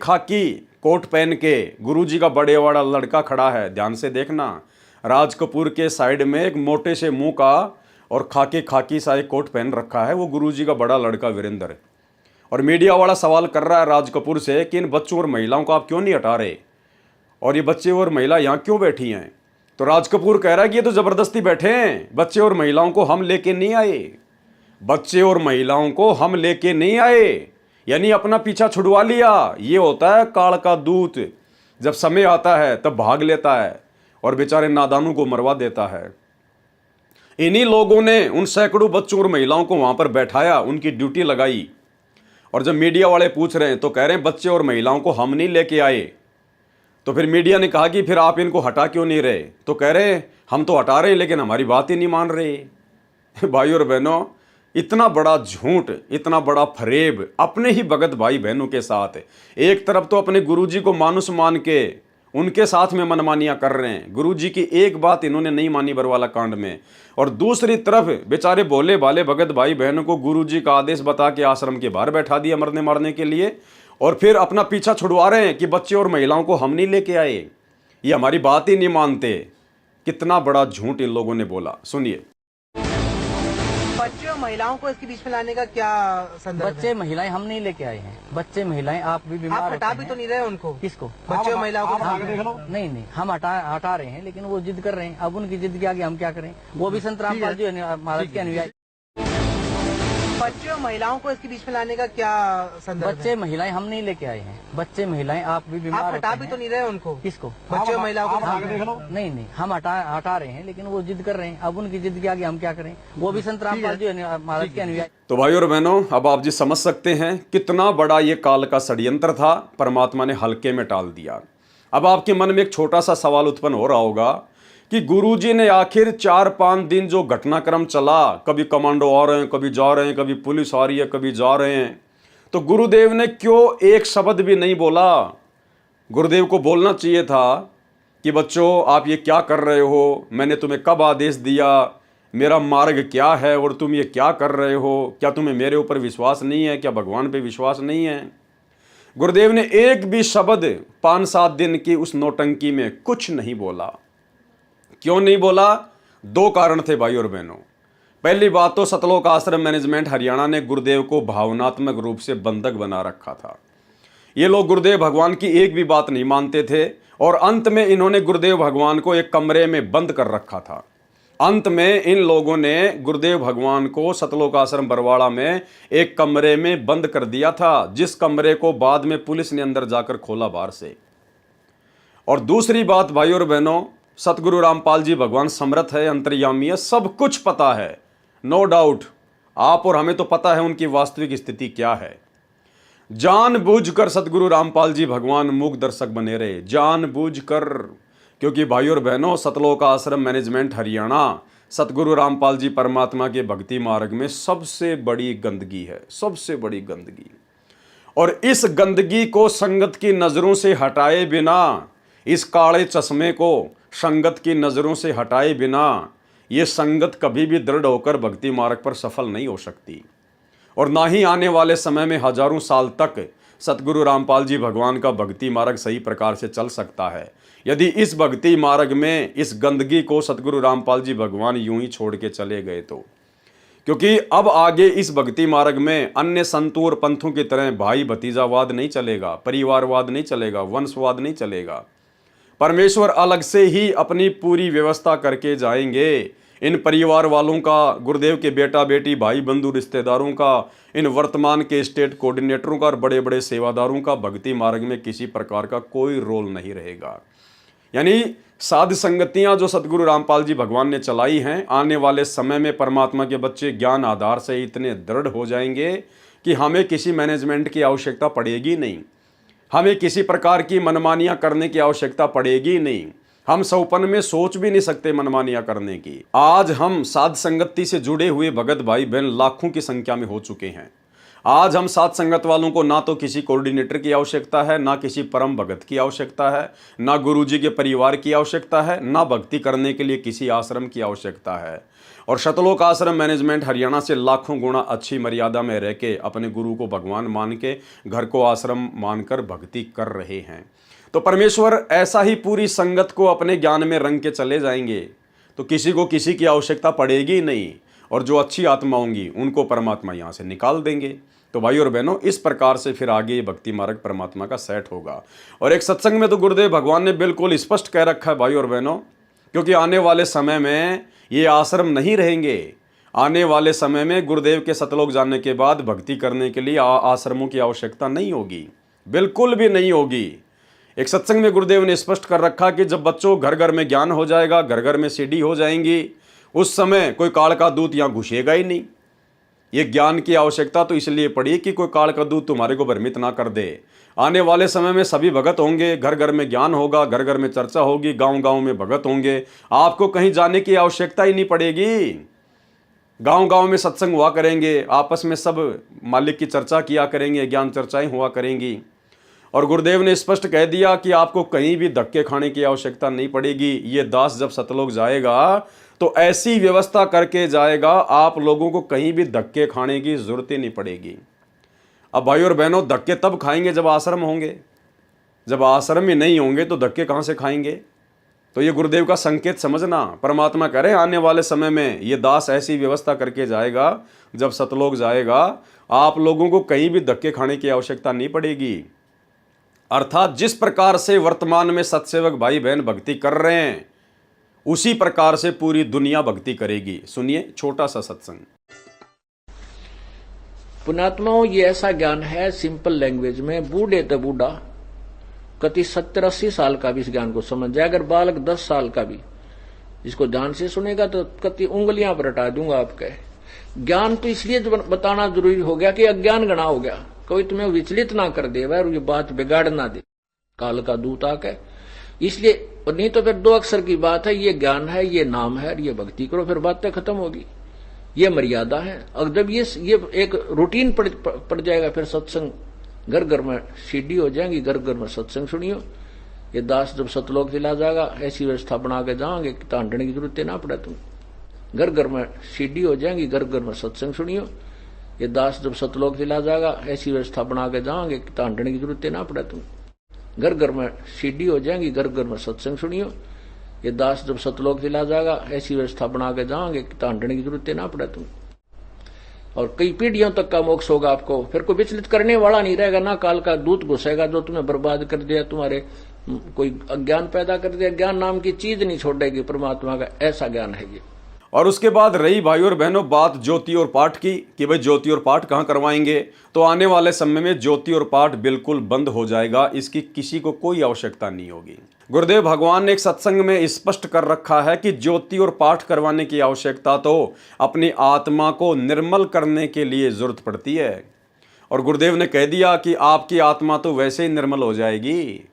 कोट पहन के गुरुजी का बड़े बड़ा लड़का खड़ा है। ध्यान से देखना, राज कपूर के साइड में एक मोटे से मुंह का और खाकी सा एक कोट पहन रखा है, वो गुरुजी का बड़ा लड़का वीरेंद्र। और मीडिया वाला सवाल कर रहा है राज कपूर से कि इन बच्चों और महिलाओं को आप क्यों नहीं हटा रहे, और ये बच्चे और महिला यहाँ क्यों बैठी हैं? तो राज कपूर कह रहा है कि ये तो ज़बरदस्ती बैठे हैं, बच्चे और महिलाओं को हम लेके नहीं आए, बच्चे और महिलाओं को हम लेके नहीं आए, यानी अपना पीछा छुड़वा लिया। ये होता है काल का दूत, जब समय आता है तब भाग लेता है और बेचारे नादानों को मरवा देता है। इन्हीं लोगों ने उन सैकड़ों बच्चों और महिलाओं को वहां पर बैठाया, उनकी ड्यूटी लगाई। और जब मीडिया वाले पूछ रहे हैं तो कह रहे हैं बच्चे और महिलाओं को हम नहीं लेके आए। तो फिर मीडिया ने कहा कि फिर आप इनको हटा क्यों नहीं रहे? तो कह रहे हैं हम तो हटा रहे हैं लेकिन हमारी बात ही नहीं मान रहे। भाई और बहनों, इतना बड़ा झूठ, इतना बड़ा फरेब अपने ही भगत भाई बहनों के साथ। एक तरफ तो अपने गुरुजी को मानुस मान के उनके साथ में मनमानियां कर रहे हैं, गुरुजी की एक बात इन्होंने नहीं मानी बरवाला कांड में, और दूसरी तरफ बेचारे भोले भाले भगत भाई बहनों को गुरुजी का आदेश बता के आश्रम के बाहर बैठा दिया मरने मारने के लिए, और फिर अपना पीछा छुड़वा रहे हैं कि बच्चे और महिलाओं को हम नहीं लेके आए, ये हमारी बात ही नहीं मानते। कितना बड़ा झूठ इन लोगों ने बोला, सुनिए। बच्चे और महिलाओं को इसके बीच में लाने का क्या संदर्भ बच्चे महिलाएं हम नहीं लेके आए हैं, बच्चे महिलाएं आप भी है? बीमार आप हटा होते भी हैं। तो नहीं रहे उनको, किसको? बच्चे और महिलाओं को नहीं नहीं, हम हटा रहे हैं, लेकिन वो जिद कर रहे हैं। अब उनकी जिद के आगे हम क्या करें? वो भी संत रामपाल जी महाराज के अनुयायी। बच्चे और महिलाओं को इसके बीच में लाने का क्या संदर्भ है? बच्चे महिलाएं हम नहीं लेके आए हैं, बच्चे महिलाएं आप भी बीमार आप होते हटा हैं। भी तो नहीं रहे उनको, किसको? बच्चे और महिलाओं को नहीं नहीं, हम हटा रहे हैं, लेकिन वो जिद कर रहे हैं। अब उनकी जिद के आगे हम क्या करें? वो भी संत रामपाल जी महाराज के अनुयायी। तो भाई और बहनों, अब आप जी समझ सकते हैं कितना बड़ा ये काल का षड्यंत्र था, परमात्मा ने हल्के में टाल दिया। अब आपके मन में एक छोटा सा सवाल उत्पन्न हो रहा होगा कि गुरुजी ने आखिर 4-5 दिन जो घटनाक्रम चला, कभी कमांडो आ रहे हैं, कभी जा रहे हैं, कभी पुलिस आ रही है, कभी जा रहे हैं, तो गुरुदेव ने क्यों एक शब्द भी नहीं बोला? गुरुदेव को बोलना चाहिए था कि बच्चों आप ये क्या कर रहे हो, मैंने तुम्हें कब आदेश दिया, मेरा मार्ग क्या है और तुम ये क्या कर रहे हो? क्या तुम्हें मेरे ऊपर विश्वास नहीं है? क्या भगवान पे विश्वास नहीं है? गुरुदेव ने एक भी शब्द 5-7 दिन की उस नौटंकी में कुछ नहीं बोला। क्यों नहीं बोला? 2 कारण थे भाई और बहनों। पहली बात तो सतलोक आश्रम मैनेजमेंट हरियाणा ने गुरुदेव को भावनात्मक रूप से बंधक बना रखा था। ये लोग गुरुदेव भगवान की एक भी बात नहीं मानते थे और अंत में इन्होंने गुरुदेव भगवान को एक कमरे में बंद कर रखा था। अंत में इन लोगों ने गुरुदेव भगवान को सतलोक आश्रम बरवाड़ा में एक कमरे में बंद कर दिया था, जिस कमरे को बाद में पुलिस ने अंदर जाकर खोला बाहर से। और दूसरी बात भाई और बहनों, सतगुरु रामपाल जी भगवान समर्थ है, अंतर्यामी है, सब कुछ पता है, नो डाउट। आप और हमें तो पता है उनकी वास्तविक स्थिति क्या है। जानबूझकर सतगुरु रामपाल जी भगवान मूक दर्शक बने रहे, जानबूझकर। क्योंकि भाई और बहनों, सतलोक आश्रम मैनेजमेंट हरियाणा सतगुरु रामपाल जी परमात्मा के भक्ति मार्ग में सबसे बड़ी गंदगी है, सबसे बड़ी गंदगी। और इस गंदगी को संगत की नजरों से हटाए बिना, इस काले चश्मे को संगत की नजरों से हटाए बिना, ये संगत कभी भी दृढ़ होकर भक्ति मार्ग पर सफल नहीं हो सकती। और ना ही आने वाले समय में हजारों साल तक सतगुरु रामपाल जी भगवान का भक्ति मार्ग सही प्रकार से चल सकता है, यदि इस भक्ति मार्ग में इस गंदगी को सतगुरु रामपाल जी भगवान यूं ही छोड़ के चले गए तो। क्योंकि अब आगे इस भक्ति मार्ग में अन्य संतों और पंथों की तरह भाई भतीजावाद नहीं चलेगा, परिवारवाद नहीं चलेगा, वंशवाद नहीं चलेगा। परमेश्वर अलग से ही अपनी पूरी व्यवस्था करके जाएंगे। इन परिवार वालों का, गुरुदेव के बेटा बेटी, भाई बंधु रिश्तेदारों का, इन वर्तमान के स्टेट कोऑर्डिनेटरों का और बड़े बड़े सेवादारों का भक्ति मार्ग में किसी प्रकार का कोई रोल नहीं रहेगा। यानी साध संगतियां जो सतगुरु रामपाल जी भगवान ने चलाई हैं, आने वाले समय में परमात्मा के बच्चे ज्ञान आधार से इतने दृढ़ हो जाएंगे कि हमें किसी मैनेजमेंट की आवश्यकता पड़ेगी नहीं, हमें किसी प्रकार की मनमानियां करने की आवश्यकता पड़ेगी नहीं। हम सौपन में सोच भी नहीं सकते मनमानियां करने की। आज हम साध संगति से जुड़े हुए भगत भाई बहन लाखों की संख्या में हो चुके हैं। आज हम साध संगत वालों को ना तो किसी कोऑर्डिनेटर की आवश्यकता है, ना किसी परम भगत की आवश्यकता है, ना गुरुजी के परिवार की आवश्यकता है, ना भक्ति करने के लिए किसी आश्रम की आवश्यकता है। और सतलोक आश्रम मैनेजमेंट हरियाणा से लाखों गुना अच्छी मर्यादा में रह के अपने गुरु को भगवान मान के, घर को आश्रम मानकर भक्ति कर रहे हैं। तो परमेश्वर ऐसा ही पूरी संगत को अपने ज्ञान में रंग के चले जाएंगे, तो किसी को किसी की आवश्यकता पड़ेगी नहीं। और जो अच्छी आत्मा होंगी उनको परमात्मा यहाँ से निकाल देंगे। तो भाई और बहनों, इस प्रकार से फिर आगे ये भक्ति मार्ग परमात्मा का सेट होगा। और एक सत्संग में तो गुरुदेव भगवान ने बिल्कुल स्पष्ट कह रखा है भाई और बहनों, क्योंकि आने वाले समय में ये आश्रम नहीं रहेंगे। आने वाले समय में गुरुदेव के सतलोक जाने के बाद भक्ति करने के लिए आश्रमों की आवश्यकता नहीं होगी, बिल्कुल भी नहीं होगी। एक सत्संग में गुरुदेव ने स्पष्ट कर रखा कि जब बच्चों घर घर में ज्ञान हो जाएगा, घर घर में सीढ़ी हो जाएंगी, उस समय कोई काल का दूत यहाँ घुसेगा ही नहीं। ये ज्ञान की आवश्यकता तो इसलिए पड़ी कि कोई काल का दूत तुम्हारे को भ्रमित ना कर दे। आने वाले समय में सभी भगत होंगे, घर घर में ज्ञान होगा, घर घर में चर्चा होगी, गांव गांव में भगत होंगे, आपको कहीं जाने की आवश्यकता ही नहीं पड़ेगी। गांव गांव में सत्संग हुआ करेंगे, आपस में सब मालिक की चर्चा किया करेंगे, ज्ञान चर्चाएं हुआ करेंगी। और गुरुदेव ने स्पष्ट कह दिया कि आपको कहीं भी धक्के खाने की आवश्यकता नहीं पड़ेगी। ये दास जब सतलोक जाएगा तो ऐसी व्यवस्था करके जाएगा, आप लोगों को कहीं भी धक्के खाने की जरूरत ही नहीं पड़ेगी। अब भाई और बहनों, धक्के तब खाएंगे जब आश्रम होंगे। जब आश्रम ही नहीं होंगे तो धक्के कहाँ से खाएंगे? तो ये गुरुदेव का संकेत समझना। परमात्मा कह रहे हैं आने वाले समय में ये दास ऐसी व्यवस्था करके जाएगा, जब सतलोक जाएगा आप लोगों को कहीं भी धक्के खाने की आवश्यकता नहीं पड़ेगी। अर्थात जिस प्रकार से वर्तमान में सत्सेवक भाई बहन भक्ति कर रहे हैं, उसी प्रकार से पूरी दुनिया भक्ति करेगी। सुनिए छोटा सा सत्संग। पुण्यात्माओं, ये ऐसा ज्ञान है सिंपल लैंग्वेज में, बूढ़े तो बूढ़ा कति 70-80 साल का भी इस ज्ञान को समझ जाए। अगर बालक 10 साल का भी इसको ध्यान से सुनेगा तो कति उंगलियां पर हटा दूंगा आपके। ज्ञान तो इसलिए बताना जरूरी हो गया कि अज्ञान गणा हो गया, कोई तुम्हें विचलित ना कर दे और ये बात बिगाड़ ना दे काल का दूत आके। इसलिए नहीं तो फिर 2 अक्षर की बात है, ये ज्ञान है, ये नाम है, ये भक्ति करो, फिर बातें खत्म होगी। ये मर्यादा है। और जब ये एक रूटीन पड़ जाएगा, फिर सत्संग घर घर में सीढ़ी हो जाएंगी, घर घर में सत्संग सुनियो। ये दास जब सतलोक चला जाएगा, ऐसी व्यवस्था बना के जाओगे कि तांडने की जरूरत ना पड़े। तुम घर घर में सीढ़ी हो जाएंगी, घर घर में सत्संग सुनियो। ये दास जब सतलोक चला जाएगा, ऐसी व्यवस्था बना के जाओगे कि तांडने की जरूरत ना पड़े। तुम घर घर में सीढ़ी हो जाएंगी, घर घर में सत्संग सुनियो। ये दास जब सतलोक चला जाएगा, ऐसी व्यवस्था बना के जाओगे कि तांडने की जरूरत ना पड़े। तुम और कई पीढ़ियों तक का मोक्ष होगा आपको। फिर कोई विचलित करने वाला नहीं रहेगा, ना काल का दूत घुसेगा जो तुम्हें बर्बाद कर दिया, तुम्हारे कोई अज्ञान पैदा कर दिया। ज्ञान नाम की चीज नहीं छोड़ेगी परमात्मा का, ऐसा ज्ञान है ये। और उसके बाद रही भाई और बहनों बात ज्योति और पाठ की कि भाई ज्योति और पाठ कहाँ करवाएंगे, तो आने वाले समय में ज्योति और पाठ बिल्कुल बंद हो जाएगा, इसकी किसी को कोई आवश्यकता नहीं होगी। गुरुदेव भगवान ने एक सत्संग में स्पष्ट कर रखा है कि ज्योति और पाठ करवाने की आवश्यकता तो अपनी आत्मा को निर्मल करने के लिए जरूरत पड़ती है। और गुरुदेव ने कह दिया कि आपकी आत्मा तो वैसे ही निर्मल हो जाएगी।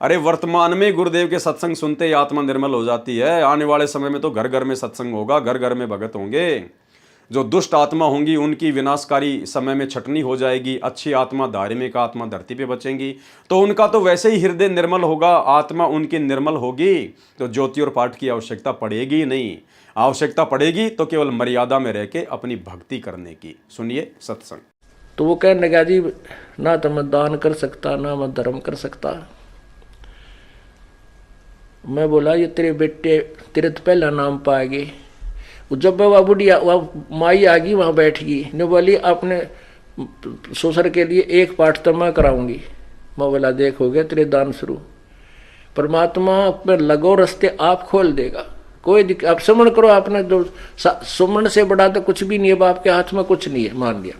अरे वर्तमान में गुरुदेव के सत्संग सुनते ही आत्मा निर्मल हो जाती है। आने वाले समय में तो घर घर में सत्संग होगा, घर घर में भगत होंगे। जो दुष्ट आत्मा होंगी उनकी विनाशकारी समय में छटनी हो जाएगी। अच्छी आत्मा, धार्मिक आत्मा धरती पे बचेंगी, तो उनका तो वैसे ही हृदय निर्मल होगा, आत्मा उनकी निर्मल होगी, तो ज्योति और पाठ की आवश्यकता पड़ेगी नहीं। आवश्यकता पड़ेगी तो केवल मर्यादा में रह के अपनी भक्ति करने की। सुनिए सत्संग। तो वो कहने लगा जी, ना तो मैं दान कर सकता, ना मैं धर्म कर सकता। मैं बोला ये तेरे बेटे तेरे तो पहला नाम पाएगी। जब वह बुढ़िया वह माई आ गई वहां बैठ गई, ने बोली अपने ससुर के लिए एक पाठ तो मैं कराऊंगी। मैं बोला देख हो गया तेरे दान शुरू। परमात्मा में लगो रास्ते आप खोल देगा, कोई आप सुमन करो। आपने जो सुमन से बड़ा तो कुछ भी नहीं है, आपके हाथ में कुछ नहीं है, मान लिया।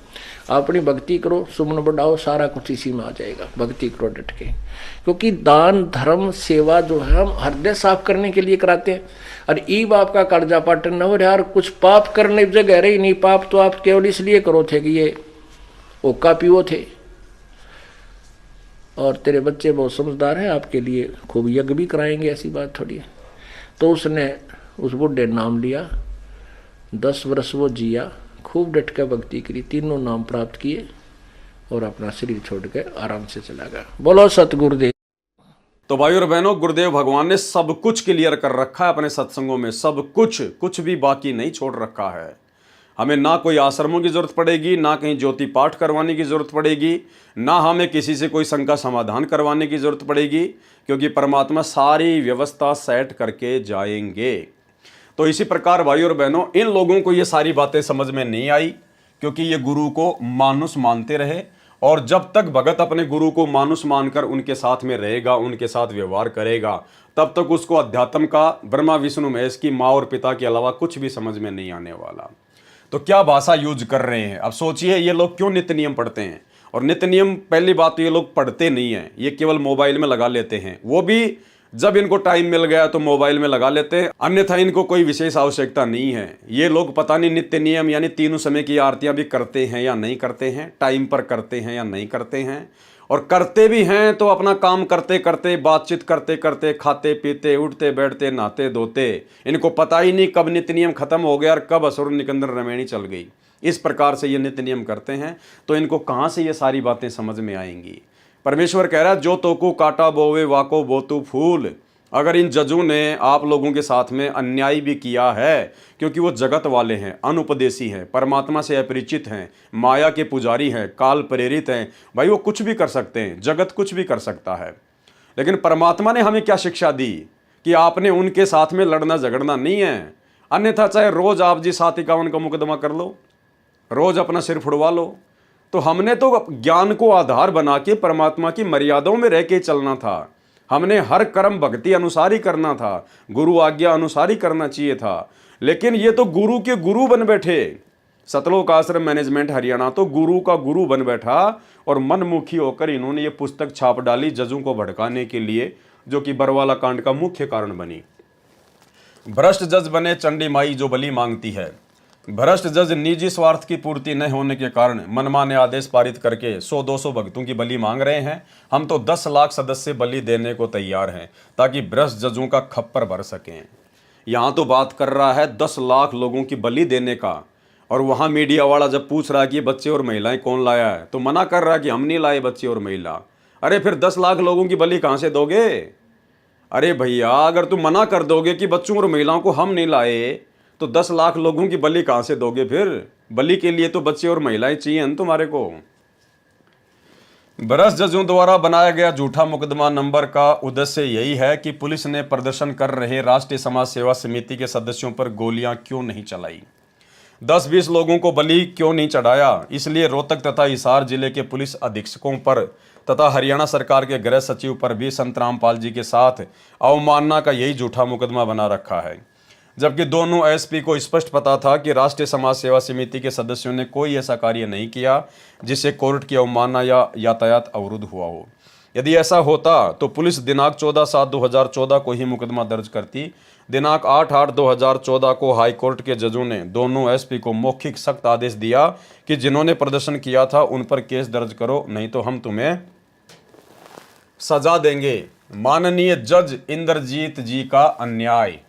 अपनी भक्ति करो, सुमन बढ़ाओ, सारा कुछ इसी में आ जाएगा। भक्ति करो डट के, क्योंकि दान धर्म सेवा जो है हम हृदय साफ करने के लिए कराते हैं। और ई बाप का कर्जा पाटन न हो यार, कुछ पाप करने की जगह रही नहीं। पाप तो आप केवल इसलिए करो थे कि ये ओका पीओ थे। और तेरे बच्चे बहुत समझदार हैं, आपके लिए खूब यज्ञ भी कराएंगे, ऐसी बात थोड़ी है। तो उसने उस बुढ़े नाम लिया, 10 वर्ष वो जिया, खूब डट कर भक्ति करी, तीनों नाम प्राप्त किए और अपना शरीर छोड़ के आराम से चला गया। बोलो सतगुरुदेव। तो भाई और बहनों, गुरुदेव भगवान ने सब कुछ क्लियर कर रखा है अपने सत्संगों में, सब कुछ, कुछ भी बाकी नहीं छोड़ रखा है। हमें ना कोई आश्रमों की जरूरत पड़ेगी, ना कहीं ज्योति पाठ करवाने की जरूरत पड़ेगी, ना हमें किसी से कोई शंका समाधान करवाने की जरूरत पड़ेगी, क्योंकि परमात्मा सारी व्यवस्था सेट करके जाएंगे। तो इसी प्रकार भाई और बहनों, इन लोगों को ये सारी बातें समझ में नहीं आई, क्योंकि ये गुरु को मानुष मानते रहे। और जब तक भगत अपने गुरु को मानुष मानकर उनके साथ में रहेगा, उनके साथ व्यवहार करेगा, तब तक उसको अध्यात्म का ब्रह्मा विष्णु महेश की माँ और पिता के अलावा कुछ भी समझ में नहीं आने वाला। तो क्या भाषा यूज कर रहे हैं। अब सोचिए, ये लोग क्यों नित्य नियम पढ़ते हैं। और नित्य नियम, पहली बात तो ये लोग पढ़ते नहीं हैं, ये केवल मोबाइल में लगा लेते हैं। वो भी जब इनको टाइम मिल गया तो मोबाइल में लगा लेते हैं, अन्यथा इनको कोई विशेष आवश्यकता नहीं है। ये लोग पता नहीं नित्य नियम यानी तीनों समय की आरतियां भी करते हैं या नहीं करते हैं, टाइम पर करते हैं या नहीं करते हैं। और करते भी हैं तो अपना काम करते करते, बातचीत करते करते, खाते पीते, उठते बैठते, नहाते धोते, इनको पता ही नहीं कब नित्य नियम खत्म हो गया और कब असुर निकंदन रमैनी चल गई। इस प्रकार से ये नित्य नियम करते हैं, तो इनको कहाँ से ये सारी बातें समझ में आएंगी। परमेश्वर कह रहा है, जो तोकू काटा बोवे वाको बोतु फूल। अगर इन जजों ने आप लोगों के साथ में अन्याय भी किया है, क्योंकि वो जगत वाले हैं, अनुपदेशी हैं, परमात्मा से अपरिचित हैं, माया के पुजारी हैं, काल प्रेरित हैं, भाई वो कुछ भी कर सकते हैं, जगत कुछ भी कर सकता है। लेकिन परमात्मा ने हमें क्या शिक्षा दी। कि आपने उनके साथ में लड़ना झगड़ना नहीं है। अन्यथा चाहे रोज आप जी 751 का मुकदमा कर लो, रोज अपना सिर फुड़वा लो। तो हमने तो ज्ञान को आधार बना के परमात्मा की मर्यादाओं में रह के चलना था। हमने हर कर्म भक्ति अनुसार ही करना था, गुरु आज्ञा अनुसार ही करना चाहिए था। लेकिन ये तो गुरु के गुरु बन बैठे। सतलोक आश्रम मैनेजमेंट हरियाणा तो गुरु का गुरु बन बैठा और मनमुखी होकर इन्होंने ये पुस्तक छाप डाली जजों को भड़काने के लिए, जो कि बरवाला कांड का मुख्य कारण बनी। भ्रष्ट जज बने चंडी माई जो बलि मांगती है। भ्रष्ट जज निजी स्वार्थ की पूर्ति न होने के कारण मनमाने आदेश पारित करके 100-200 भक्तों की बलि मांग रहे हैं। हम तो 10 लाख सदस्य बलि देने को तैयार हैं ताकि भ्रष्ट जजों का खप्पर भर सकें। यहाँ तो बात कर रहा है 10 लाख लोगों की बलि देने का, और वहाँ मीडिया वाला जब पूछ रहा है कि बच्चे और महिलाएं कौन लाया है तो मना कर रहा है कि हम नहीं लाए बच्चे और महिला। अरे फिर 10 लाख लोगों की बलि कहाँ से दोगे? अरे भैया, अगर तुम मना कर दोगे कि बच्चों और महिलाओं को हम नहीं लाए तो 10 लाख लोगों की बलि कहाँ से दोगे? फिर बलि के लिए तो बच्चे और महिलाएं चाहिए न तुम्हारे को। भ्रष्ट जजों द्वारा बनाया गया झूठा मुकदमा नंबर का उद्देश्य यही है कि पुलिस ने प्रदर्शन कर रहे राष्ट्रीय समाज सेवा समिति के सदस्यों पर गोलियां क्यों नहीं चलाई, 10-20 लोगों को बलि क्यों नहीं चढ़ाया। इसलिए रोहतक तथा हिसार जिले के पुलिस अधीक्षकों पर तथा हरियाणा सरकार के गृह सचिव पर भी संत रामपाल जी के साथ अवमानना का यही झूठा मुकदमा बना रखा है। जबकि दोनों एसपी को स्पष्ट पता था कि राष्ट्रीय समाज सेवा समिति के सदस्यों ने कोई ऐसा कार्य नहीं किया जिससे कोर्ट की अवमानना या यातायात अवरुद्ध हुआ हो। यदि ऐसा होता तो पुलिस दिनांक 14/7/2014 को ही मुकदमा दर्ज करती। दिनांक 8/8/2014 को हाईकोर्ट के जजों ने दोनों एसपी को मौखिक सख्त आदेश दिया कि जिन्होंने प्रदर्शन किया था उन पर केस दर्ज करो, नहीं तो हम तुम्हें सजा देंगे। माननीय जज इंद्रजीत जी का अन्याय।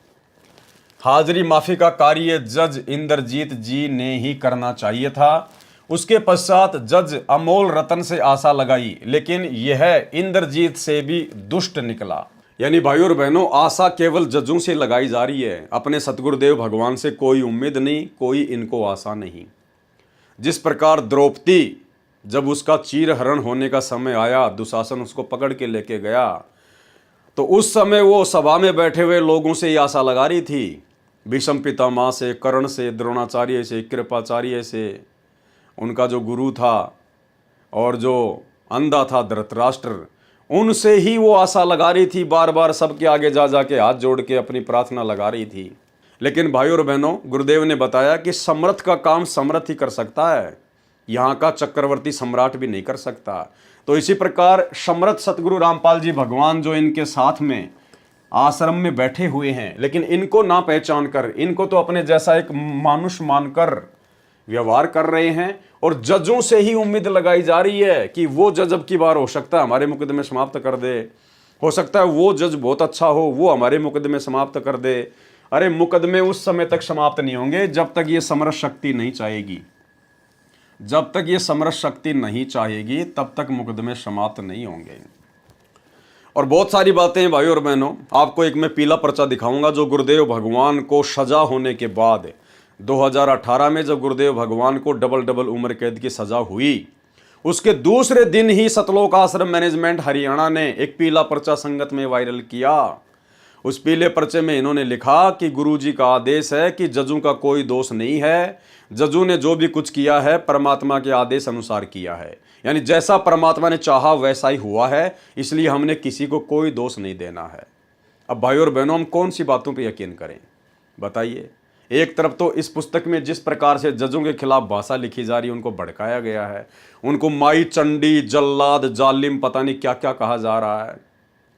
हाजिरी माफी का कार्य जज इंद्रजीत जी ने ही करना चाहिए था। उसके पश्चात जज अमोल रतन से आशा लगाई, लेकिन यह इंद्रजीत से भी दुष्ट निकला। यानी भाइयों और बहनों, आशा केवल जजों से लगाई जा रही है, अपने सतगुरुदेव भगवान से कोई उम्मीद नहीं, कोई इनको आशा नहीं। जिस प्रकार द्रौपदी जब उसका चीरहरण होने का समय आया, दुशासन उसको पकड़ के लेके गया, तो उस समय वो सभा में बैठे हुए लोगों से ये आशा लगा रही थी, भीष्म पितामह से, कर्ण से, द्रोणाचार्य से, कृपाचार्य से, उनका जो गुरु था और जो अंधा था धृतराष्ट्र, उनसे ही वो आशा लगा रही थी। बार बार सबके आगे जा जा के हाथ जोड़ के अपनी प्रार्थना लगा रही थी। लेकिन भाइयों और बहनों, गुरुदेव ने बताया कि समर्थ का काम समर्थ ही कर सकता है, यहाँ का चक्रवर्ती सम्राट भी नहीं कर सकता। तो इसी प्रकार समर्थ सतगुरु रामपाल जी भगवान जो इनके साथ में आश्रम में बैठे हुए हैं, लेकिन इनको ना पहचान कर, इनको तो अपने जैसा एक मानुष मानकर व्यवहार कर रहे हैं, और जजों से ही उम्मीद लगाई जा रही है कि वो जज अब की बार हो सकता है हमारे मुकदमे समाप्त कर दे, हो सकता है वो जज बहुत अच्छा हो, वो हमारे मुकदमे समाप्त कर दे। अरे मुकदमे उस समय तक समाप्त नहीं होंगे जब तक ये समरस शक्ति नहीं चाहेगी। जब तक ये समरस शक्ति नहीं चाहेगी तब तक मुकदमे समाप्त नहीं होंगे। और बहुत सारी बातें हैं भाइयों और बहनों। आपको एक मैं पीला पर्चा दिखाऊंगा जो गुरुदेव भगवान को सजा होने के बाद 2018 में जब गुरुदेव भगवान को डबल उम्र कैद की सजा हुई, उसके दूसरे दिन ही सतलोक आश्रम मैनेजमेंट हरियाणा ने एक पीला पर्चा संगत में वायरल किया। उस पीले पर्चे में इन्होंने लिखा कि गुरुजी का आदेश है कि जजों का कोई दोष नहीं है, जजों ने जो भी कुछ किया है परमात्मा के आदेश अनुसार किया है, यानी जैसा परमात्मा ने चाहा वैसा ही हुआ है, इसलिए हमने किसी को कोई दोष नहीं देना है। अब भाइयों और बहनों, हम कौन सी बातों पे यकीन करें बताइए। एक तरफ तो इस पुस्तक में जिस प्रकार से जजों के खिलाफ भाषा लिखी जा रही है, उनको भड़काया गया है, उनको माई चंडी, जल्लाद, जालिम, पता नहीं क्या क्या कहा जा रहा है।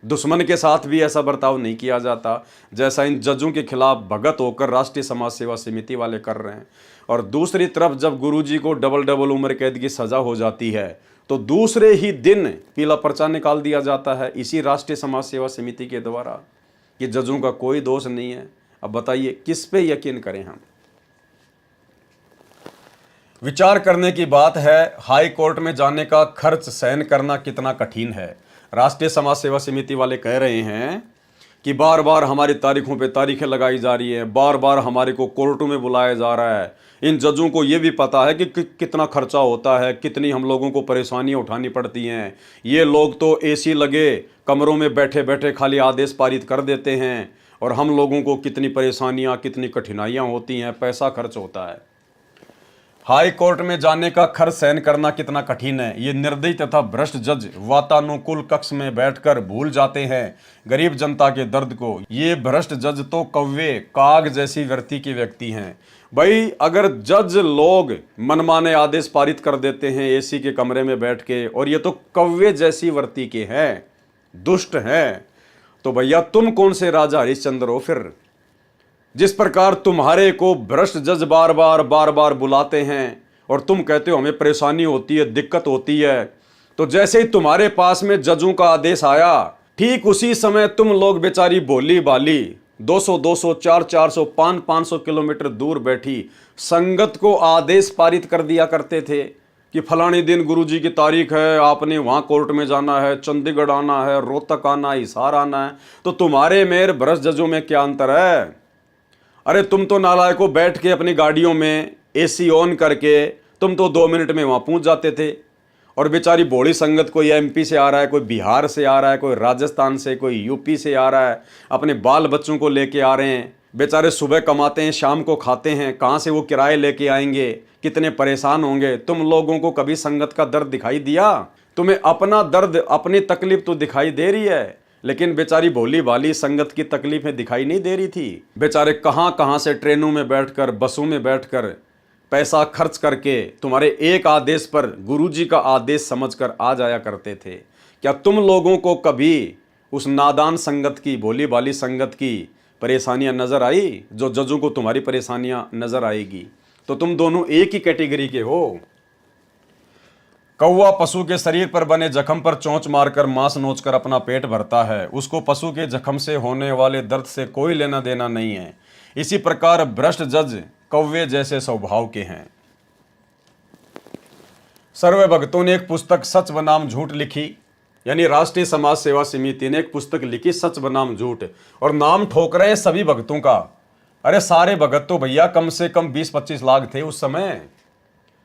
दुश्मन के साथ भी ऐसा बर्ताव नहीं किया जाता जैसा इन जजों के खिलाफ भगत होकर राष्ट्रीय समाज सेवा समिति वाले कर रहे हैं। और दूसरी तरफ जब गुरुजी को डबल उम्र कैद की सजा हो जाती है तो दूसरे ही दिन पीला पर्चा निकाल दिया जाता है इसी राष्ट्रीय समाज सेवा समिति के द्वारा कि जजों का कोई दोष नहीं है। अब बताइए किस पे यकीन करें हम। विचार करने की बात है, हाई कोर्ट में जाने का खर्च सहन करना कितना कठिन है। राष्ट्रीय समाज सेवा समिति वाले कह रहे हैं कि बार बार हमारी तारीखों पे तारीखें लगाई जा रही है, बार बार हमारे को कोर्टों में बुलाया जा रहा है। इन जजों को ये भी पता है कि कितना खर्चा होता है, कितनी हम लोगों को परेशानियां उठानी पड़ती हैं। ये लोग तो एसी लगे कमरों में बैठे बैठे खाली आदेश पारित कर देते हैं, और हम लोगों को कितनी परेशानियां, कितनी कठिनाइयां होती हैं, पैसा खर्च होता है। हाई कोर्ट में जाने का खर्च सहन करना कितना कठिन है, ये निर्दयी तथा भ्रष्ट जज वातानुकूल कक्ष में बैठकर भूल जाते हैं गरीब जनता के दर्द को। ये भ्रष्ट जज तो कौवे काग जैसी वृत्ति के व्यक्ति हैं। भाई, अगर जज लोग मनमाने आदेश पारित कर देते हैं एसी के कमरे में बैठ के, और ये तो कौवे जैसी वृत्ति के हैं, दुष्ट हैं, तो भैया तुम कौन से राजा हरिश्चंद्र हो फिर? जिस प्रकार तुम्हारे को भ्रष्ट जज बार बार बुलाते हैं और तुम कहते हो हमें परेशानी होती है, दिक्कत होती है, तो जैसे ही तुम्हारे पास में जजों का आदेश आया, ठीक उसी समय तुम लोग बेचारी भोली भाली 200 400 500 किलोमीटर दूर बैठी संगत को आदेश पारित कर दिया करते थे कि फलाने दिन गुरुजी की तारीख है, आपने वहाँ कोर्ट में जाना है, चंडीगढ़ आना है, रोहतक आना है, हिसार आना है। तो तुम्हारे मेरे भ्रष्ट जजों में क्या अंतर है? अरे तुम तो नालायको बैठ के अपनी गाड़ियों में एसी ऑन करके तुम तो 2 मिनट में वहाँ पहुँच जाते थे, और बेचारी भोली संगत कोई एमपी से आ रहा है, कोई बिहार से आ रहा है, कोई राजस्थान से, कोई यूपी से आ रहा है, अपने बाल बच्चों को लेके आ रहे हैं, बेचारे सुबह कमाते हैं शाम को खाते हैं, कहाँ से वो किराए लेके आएंगे, कितने परेशान होंगे। तुम लोगों को कभी संगत का दर्द दिखाई दिया? तुम्हें अपना दर्द, अपनी तकलीफ तो दिखाई दे रही है, लेकिन बेचारी भोली भाली संगत की तकलीफें दिखाई नहीं दे रही थी। बेचारे कहाँ कहाँ से ट्रेनों में बैठकर, बसों में बैठकर पैसा खर्च करके तुम्हारे एक आदेश पर गुरुजी का आदेश समझकर आ जाया करते थे। क्या तुम लोगों को कभी उस नादान संगत की, भोली भाली संगत की परेशानियां नजर आई जो जजों को तुम्हारी परेशानियां नजर आएगी? तो तुम दोनों एक ही कैटेगरी के हो। कौवा पशु के शरीर पर बने जख्म पर चोंच मारकर मांस नोचकर अपना पेट भरता है, उसको पशु के जख्म से होने वाले दर्द से कोई लेना देना नहीं है। इसी प्रकार भ्रष्ट जज कौवे जैसे स्वभाव के हैं। सर्व भक्तों ने एक पुस्तक सच बनाम झूठ लिखी, यानी राष्ट्रीय समाज सेवा समिति ने एक पुस्तक लिखी सच बनाम झूठ, और नाम ठोक रहे हैं सभी भक्तों का। अरे सारे भगत तो भैया कम से कम 20-25 लाख थे उस समय।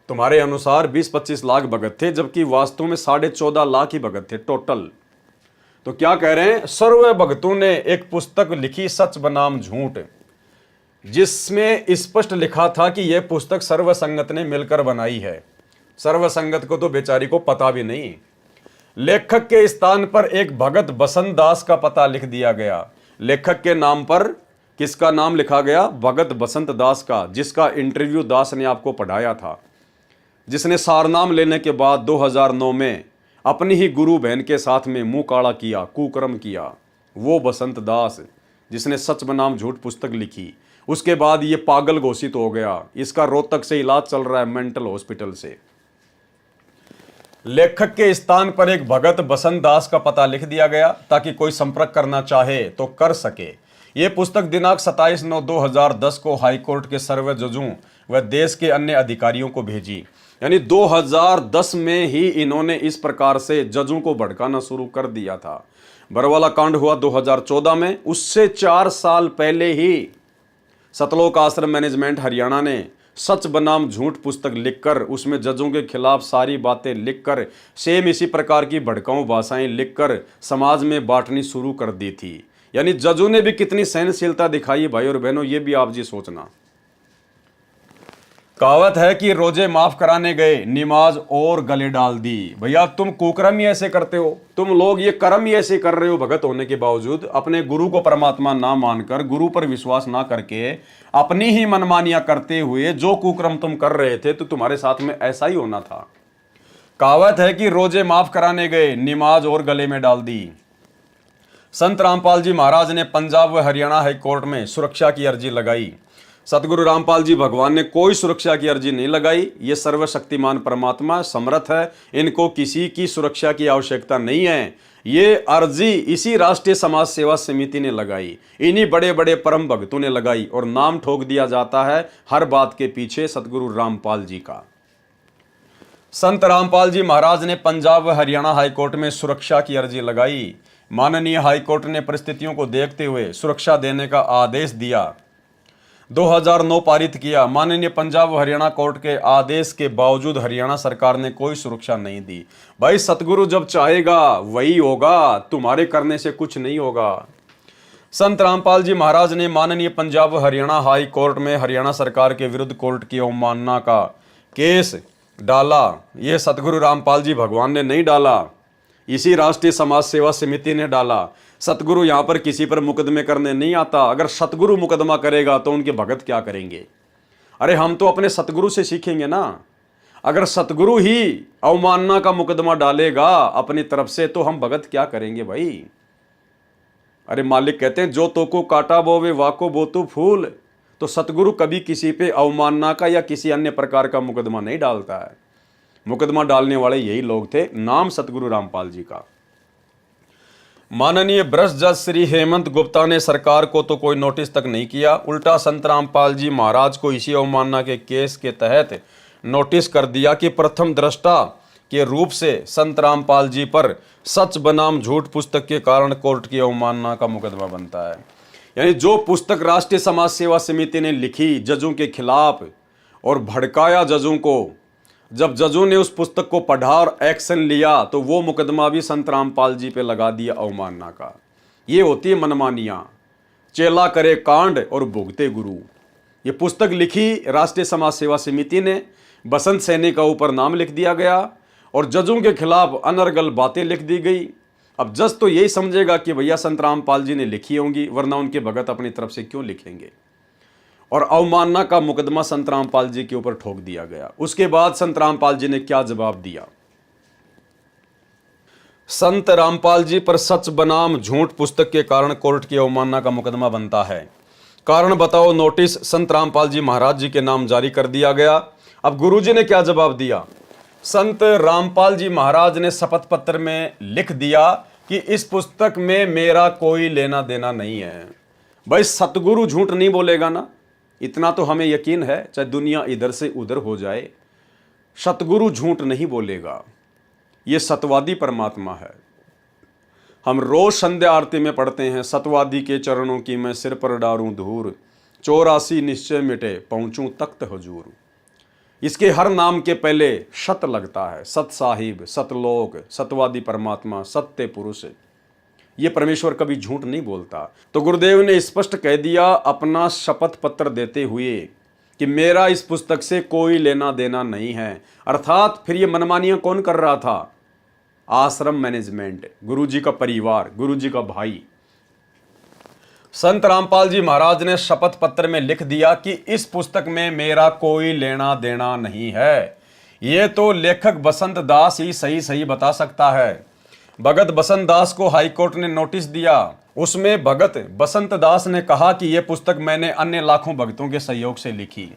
तुम्हारे अनुसार 20-25 लाख भगत थे, जबकि वास्तव में 14.5 लाख ही भगत थे टोटल। तो क्या कह रहे हैं? सर्व भक्तों ने एक पुस्तक लिखी सच बनाम झूठ, जिसमें स्पष्ट लिखा था कि यह पुस्तक सर्व संगत ने मिलकर बनाई है। सर्व संगत को तो बेचारी को पता भी नहीं। लेखक के स्थान पर एक भगत बसंत दास का पता लिख दिया गया। लेखक के नाम पर किसका नाम लिखा गया? भगत बसंत दास का, जिसका इंटरव्यू दास ने आपको पढ़ाया था, जिसने सारनाम लेने के बाद 2009 में अपनी ही गुरु बहन के साथ में मुंह काला किया, कुकर्म किया। वो बसंत दास जिसने सच बनाम झूठ पुस्तक लिखी, उसके बाद ये पागल घोषित हो गया। इसका रोहतक से इलाज चल रहा है, मेंटल हॉस्पिटल से। लेखक के स्थान पर एक भगत बसंत दास का पता लिख दिया गया ताकि कोई संपर्क करना चाहे तो कर सके। ये पुस्तक दिनांक 27/9/2010 को हाईकोर्ट के सर्व जजों व देश के अन्य अधिकारियों को भेजी। यानी 2010 में ही इन्होंने इस प्रकार से जजों को भड़काना शुरू कर दिया था। बरवाला कांड हुआ 2014 में, उससे 4 साल पहले ही सतलोक आश्रम मैनेजमेंट हरियाणा ने सच बनाम झूठ पुस्तक लिखकर उसमें जजों के खिलाफ सारी बातें लिखकर, सेम इसी प्रकार की भड़काऊ भाषाएं लिखकर समाज में बांटनी शुरू कर दी थी। यानी जजों ने भी कितनी सहनशीलता दिखाई भाई और बहनों, ये भी आप जी सोचना। कहावत है कि रोजे माफ कराने गए, नमाज और गले डाल दी। भैया तुम कुकर्म ही ऐसे करते हो, तुम लोग ये कर्म ही ऐसे कर रहे हो भगत होने के बावजूद, अपने गुरु को परमात्मा ना मानकर, गुरु पर विश्वास ना करके, अपनी ही मनमानियां करते हुए जो कुकर्म तुम कर रहे थे, तो तुम्हारे साथ में ऐसा ही होना था। कहावत है कि रोजे माफ कराने गए, नमाज और गले में डाल दी। संत रामपाल जी महाराज ने पंजाब व हरियाणा हाई कोर्ट में सुरक्षा की अर्जी लगाई। सतगुरु रामपाल जी भगवान ने कोई सुरक्षा की अर्जी नहीं लगाई। ये सर्वशक्तिमान परमात्मा समर्थ है, इनको किसी की सुरक्षा की आवश्यकता नहीं है। ये अर्जी इसी राष्ट्रीय समाज सेवा समिति ने लगाई, इन्हीं बड़े बड़े परम भक्तों ने लगाई, और नाम ठोक दिया जाता है हर बात के पीछे सतगुरु रामपाल जी का। संत रामपाल जी महाराज ने पंजाब व हरियाणा हाईकोर्ट में सुरक्षा की अर्जी लगाई। माननीय हाईकोर्ट ने परिस्थितियों को देखते हुए सुरक्षा देने का आदेश दिया। 2009 पारित किया। माननीय पंजाब व हरियाणा कोर्ट के आदेश के बावजूद हरियाणा सरकार ने कोई सुरक्षा नहीं दी। भाई सतगुरु जब चाहेगा वही होगा, तुम्हारे करने से कुछ नहीं होगा। संत रामपाल जी महाराज ने माननीय पंजाब व हरियाणा हाई कोर्ट में हरियाणा सरकार के विरुद्ध कोर्ट की अवमानना का केस डाला। ये सतगुरु रामपाल जी भगवान ने नहीं डाला, इसी राष्ट्रीय समाज सेवा समिति ने डाला। सतगुरु यहाँ पर किसी पर मुकदमे करने नहीं आता। अगर सतगुरु मुकदमा करेगा तो उनके भगत क्या करेंगे? अरे हम तो अपने सतगुरु से सीखेंगे ना। अगर सतगुरु ही अवमानना का मुकदमा डालेगा अपनी तरफ से तो हम भगत क्या करेंगे भाई? अरे मालिक कहते हैं जो तो को काटा बोवे वाको बोतु फूल। तो सतगुरु कभी किसी पे अवमानना का या किसी अन्य प्रकार का मुकदमा नहीं डालता है। मुकदमा डालने वाले यही लोग थे, नाम सतगुरु रामपाल जी का। माननीय भ्रष्ट जज श्री हेमंत गुप्ता ने सरकार को तो कोई नोटिस तक नहीं किया, उल्टा संत रामपाल जी महाराज को इसी अवमानना के केस के तहत नोटिस कर दिया कि प्रथम दृष्टा के रूप से संत रामपाल जी पर सच बनाम झूठ पुस्तक के कारण कोर्ट की अवमानना का मुकदमा बनता है। यानी जो पुस्तक राष्ट्रीय समाज सेवा समिति ने लिखी जजों के खिलाफ और भड़काया जजों को, जब जजों ने उस पुस्तक को पढ़ा और एक्शन लिया तो वो मुकदमा भी संत रामपाल जी पे लगा दिया अवमानना का। ये होती है मनमानियाँ, चेला करे कांड और भुगते गुरु। ये पुस्तक लिखी राष्ट्रीय समाज सेवा समिति ने, बसंत सैनी का ऊपर नाम लिख दिया गया और जजों के खिलाफ अनर्गल बातें लिख दी गई। अब जज तो यही समझेगा कि भैया संत रामपाल जी ने लिखी होंगी, वरना उनके भगत अपनी तरफ से क्यों लिखेंगे। और अवमानना का मुकदमा संत रामपाल जी के ऊपर ठोक दिया गया। उसके बाद संत रामपाल जी ने क्या जवाब दिया? संत रामपाल जी पर सच बनाम झूठ पुस्तक के कारण कोर्ट की अवमानना का मुकदमा बनता है। कारण बताओ नोटिस संत रामपाल जी महाराज जी के नाम जारी कर दिया गया। अब गुरुजी ने क्या जवाब दिया? संत रामपाल जी महाराज ने शपथ पत्र में लिख दिया कि इस पुस्तक में मेरा कोई लेना देना नहीं है। भाई सतगुरु झूठ नहीं बोलेगा ना, इतना तो हमें यकीन है, चाहे दुनिया इधर से उधर हो जाए, सतगुरु झूठ नहीं बोलेगा। ये सतवादी परमात्मा है। हम रोज संध्या आरती में पढ़ते हैं, सतवादी के चरणों की मैं सिर पर डारूं धूर, 84 निश्चय मिटे पहुंचूं तख्त हुजूर। इसके हर नाम के पहले सत लगता है, सत साहिब, सतलोक, सतवादी परमात्मा, सत्य पुरुष। ये परमेश्वर कभी झूठ नहीं बोलता। तो गुरुदेव ने स्पष्ट कह दिया अपना शपथ पत्र देते हुए कि मेरा इस पुस्तक से कोई लेना देना नहीं है। अर्थात फिर ये मनमानियां कौन कर रहा था? आश्रम मैनेजमेंट, गुरुजी का परिवार, गुरुजी का भाई। संत रामपाल जी महाराज ने शपथ पत्र में लिख दिया कि इस पुस्तक में मेरा कोई लेना देना नहीं है। ये तो लेखक बसंत दास ही सही बता सकता है। भगत बसंत दास को हाईकोर्ट ने नोटिस दिया। उसमें भगत बसंत दास ने कहा कि यह पुस्तक मैंने अन्य लाखों भक्तों के सहयोग से लिखी।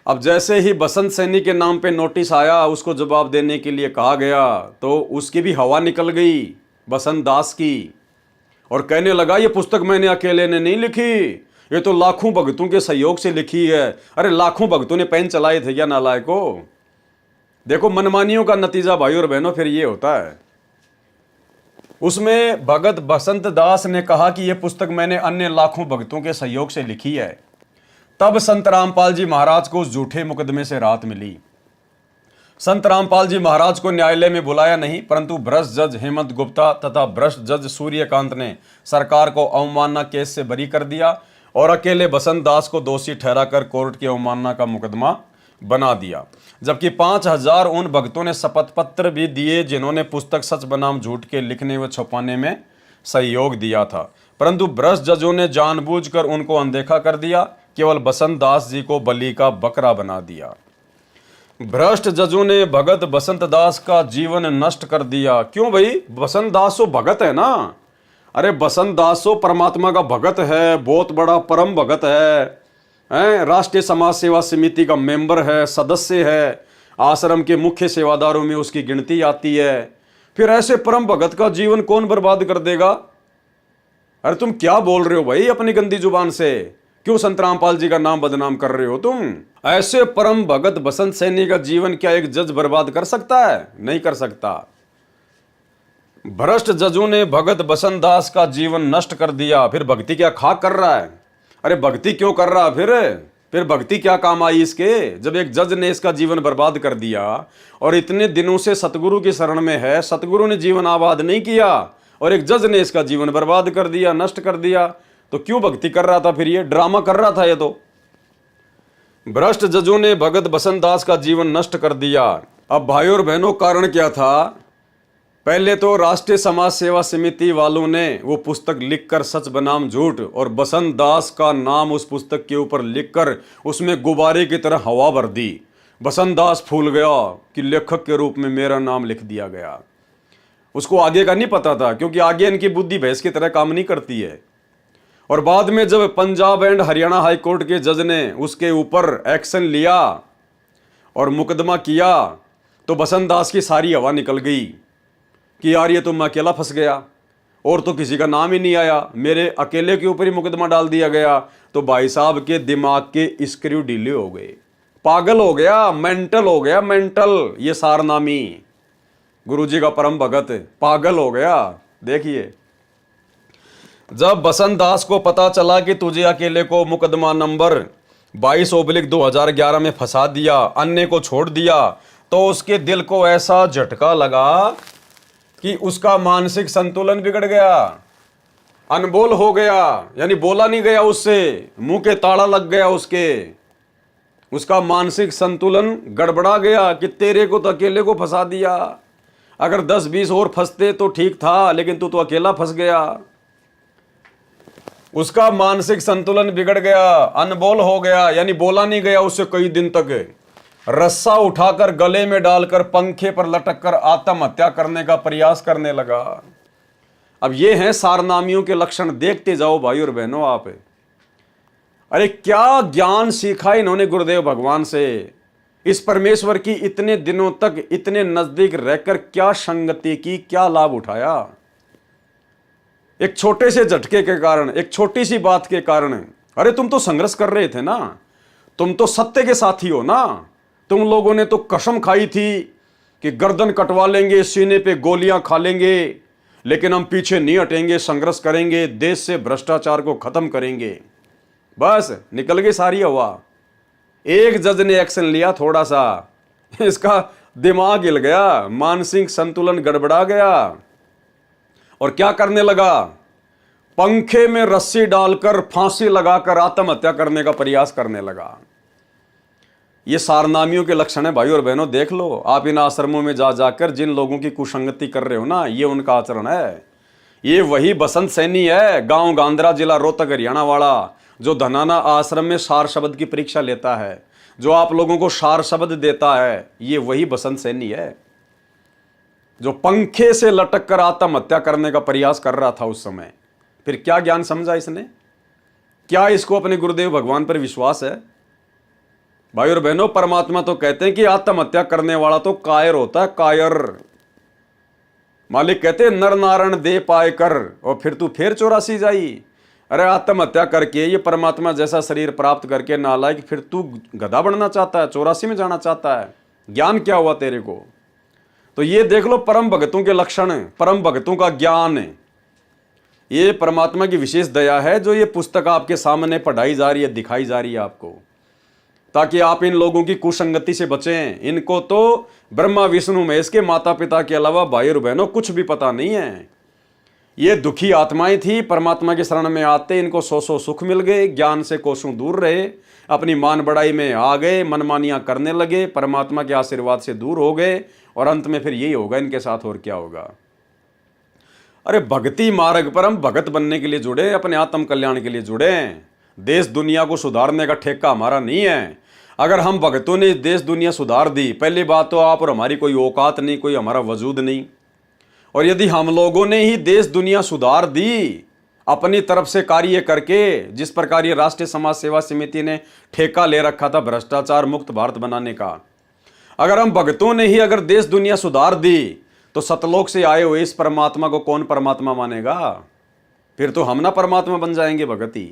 अब जैसे ही बसंत सैनी के नाम पे नोटिस आया, उसको जवाब देने के लिए कहा गया, तो उसकी भी हवा निकल गई बसंत दास की, और कहने लगा ये पुस्तक मैंने अकेले ने नहीं लिखी, ये तो लाखों भक्तों के सहयोग से लिखी है। अरे लाखों भक्तों ने पेन चलाए थे क्या नालायको? देखो मनमानियों का नतीजा भाई और बहनों फिर ये होता है। उसमें भगत बसंत दास ने कहा कि यह पुस्तक मैंने अन्य लाखों भक्तों के सहयोग से लिखी है। तब संत रामपाल जी महाराज को उस झूठे मुकदमे से राहत मिली। संत रामपाल जी महाराज को न्यायालय में बुलाया नहीं, परंतु भ्रष्ट जज हेमंत गुप्ता तथा भ्रष्ट जज सूर्यकांत ने सरकार को अवमानना केस से बरी कर दिया और अकेले बसंत दास को दोषी ठहराकर कोर्ट की अवमानना का मुकदमा बना दिया। जबकि 5000 उन भक्तों ने शपथ पत्र भी दिए जिन्होंने पुस्तक सच बनाम झूठ के लिखने व छुपाने में सहयोग दिया था, परंतु भ्रष्ट जजों ने जानबूझकर उनको अनदेखा कर दिया, केवल बसंत दास जी को बलि का बकरा बना दिया। भ्रष्ट जजों ने भगत बसंत दास का जीवन नष्ट कर दिया। क्यों भाई? बसंत दास तो भगत है ना। अरे बसंत दास तो परमात्मा का भगत है, बहुत बड़ा परम भगत है, राष्ट्रीय समाज सेवा समिति का मेंबर है, सदस्य है, आश्रम के मुख्य सेवादारों में उसकी गिनती आती है। फिर ऐसे परम भगत का जीवन कौन बर्बाद कर देगा? अरे तुम क्या बोल रहे हो भाई अपनी गंदी जुबान से? क्यों संत रामपाल जी का नाम बदनाम कर रहे हो तुम? ऐसे परम भगत बसंत सैनी का जीवन क्या एक जज बर्बाद कर सकता है? नहीं कर सकता। भ्रष्ट जजों ने भगत बसंत दास का जीवन नष्ट कर दिया। फिर भक्ति क्या खाक कर रहा है? अरे भक्ति क्यों कर रहा फिर भक्ति क्या काम आई इसके, जब एक जज ने इसका जीवन बर्बाद कर दिया और इतने दिनों से सतगुरु की शरण में है, सतगुरु ने जीवन आबाद नहीं किया और एक जज ने इसका जीवन बर्बाद कर दिया, नष्ट कर दिया, तो क्यों भक्ति कर रहा था? फिर ये ड्रामा कर रहा था। ये तो भ्रष्ट जजों ने भगत बसंत दास का जीवन नष्ट कर दिया। अब भाइयों और बहनों, कारण क्या था? पहले तो राष्ट्रीय समाज सेवा समिति वालों ने वो पुस्तक लिखकर सच बनाम झूठ और बसंत दास का नाम उस पुस्तक के ऊपर लिखकर उसमें गुब्बारे की तरह हवा भर दी। बसंत दास फूल गया कि लेखक के रूप में मेरा नाम लिख दिया गया। उसको आगे का नहीं पता था, क्योंकि आगे इनकी बुद्धि भैंस की तरह काम नहीं करती है। और बाद में जब Punjab and Haryana high court के जज ने उसके ऊपर एक्शन लिया और मुकदमा किया, तो बसंत दास की सारी हवा निकल गई कि यार ये तो मैं अकेला फंस गया और तो किसी का नाम ही नहीं आया, मेरे अकेले के ऊपर ही मुकदमा डाल दिया गया। तो भाई साहब के दिमाग के स्क्रू ढीले हो गए, पागल हो गया, मेंटल हो गया, मेंटल। ये सारनामी गुरुजी का परम भगत पागल हो गया। देखिए, जब बसंत दास को पता चला कि तुझे अकेले को मुकदमा नंबर 22/2011 में फंसा दिया, अन्य को छोड़ दिया, तो उसके दिल को ऐसा झटका लगा कि उसका मानसिक संतुलन बिगड़ गया, अनबोल हो गया, यानी बोला नहीं गया उससे, मुंह के ताला लग गया उसका मानसिक संतुलन गड़बड़ा गया कि तेरे को तो अकेले को फंसा दिया, अगर 10-20 और फंसते तो ठीक था, लेकिन तू तो अकेला फंस गया। उसका मानसिक संतुलन बिगड़ गया, अनबोल हो गया, यानी बोला नहीं गया उससे कई दिन तक। रस्सा उठाकर गले में डालकर पंखे पर लटक कर आत्महत्या करने का प्रयास करने लगा। अब ये हैं सारनामियों के लक्षण। देखते जाओ भाई और बहनों आप। अरे क्या ज्ञान सीखा इन्होंने गुरुदेव भगवान से, इस परमेश्वर की इतने दिनों तक इतने नजदीक रहकर क्या संगति की, क्या लाभ उठाया। एक छोटे से झटके के कारण, एक छोटी सी बात के कारण। अरे तुम तो संघर्ष कर रहे थे ना, तुम तो सत्य के साथी हो ना। तुम लोगों ने तो कसम खाई थी कि गर्दन कटवा लेंगे, सीने पे गोलियां खा लेंगे, लेकिन हम पीछे नहीं हटेंगे, संघर्ष करेंगे, देश से भ्रष्टाचार को खत्म करेंगे। बस निकल गई सारी हवा। एक जज ने एक्शन लिया थोड़ा सा, इसका दिमाग हिल गया, मानसिक संतुलन गड़बड़ा गया और क्या करने लगा? पंखे में रस्सी डालकर फांसी लगाकर आत्महत्या करने का प्रयास करने लगा। ये सारनामियों के लक्षण है भाई और बहनों। देख लो आप इन आश्रमों में जा जाकर जिन लोगों की कुसंगति कर रहे हो ना, ये उनका आचरण है। ये वही बसंत सैनी है, गांव गांधरा, जिला रोहतक, हरियाणा वाला, जो धनाना आश्रम में सार शब्द की परीक्षा लेता है, जो आप लोगों को सार शब्द देता है। ये वही बसंत सैनी है जो पंखे से लटक कर आत्महत्या करने का प्रयास कर रहा था उस समय। फिर क्या ज्ञान समझा इसने? क्या इसको अपने गुरुदेव भगवान पर विश्वास है? भाई और बहनों, परमात्मा तो कहते हैं कि आत्महत्या करने वाला तो कायर होता है, कायर। मालिक कहते हैं नर नारायण दे पाए कर, और फिर तू फिर 84 जाई। अरे आत्महत्या करके ये परमात्मा जैसा शरीर प्राप्त करके नालायक, फिर तू गधा बनना चाहता है, 84 में जाना चाहता है। ज्ञान क्या हुआ तेरे को? तो ये देख लो परम भगतों के लक्षण, परम भगतों का ज्ञान है। ये परमात्मा की विशेष दया है जो ये पुस्तक आपके सामने पढ़ाई जा रही है, दिखाई जा रही है आपको, ताकि आप इन लोगों की कुसंगति से बचें। इनको तो ब्रह्मा विष्णु महेश के माता पिता के अलावा भाई और बहनों कुछ भी पता नहीं है। ये दुखी आत्माएं थी, परमात्मा की शरण में आते इनको सौ सुख मिल गए, ज्ञान से कोसों दूर रहे, अपनी मान बढ़ाई में आ गए, मनमानियां करने लगे, परमात्मा के आशीर्वाद से दूर हो गए, और अंत में फिर यही होगा इनके साथ। और क्या होगा? अरे भक्ति मार्ग पर हम भगत बनने के लिए जुड़े, अपने आत्म कल्याण के लिए जुड़े। देश दुनिया को सुधारने का ठेका हमारा नहीं है। अगर हम भगतों ने देश दुनिया सुधार दी, पहली बात तो आप और हमारी कोई औकात नहीं, कोई हमारा वजूद नहीं। और यदि हम लोगों ने ही देश दुनिया सुधार दी अपनी तरफ से कार्य करके, जिस प्रकार ये राष्ट्रीय समाज सेवा समिति ने ठेका ले रखा था भ्रष्टाचार मुक्त भारत बनाने का, अगर हम भक्तों ने ही अगर देश दुनिया सुधार दी, तो सतलोक से आए हुए इस परमात्मा को कौन परमात्मा मानेगा? फिर तो हम ना परमात्मा बन जाएंगे भगती।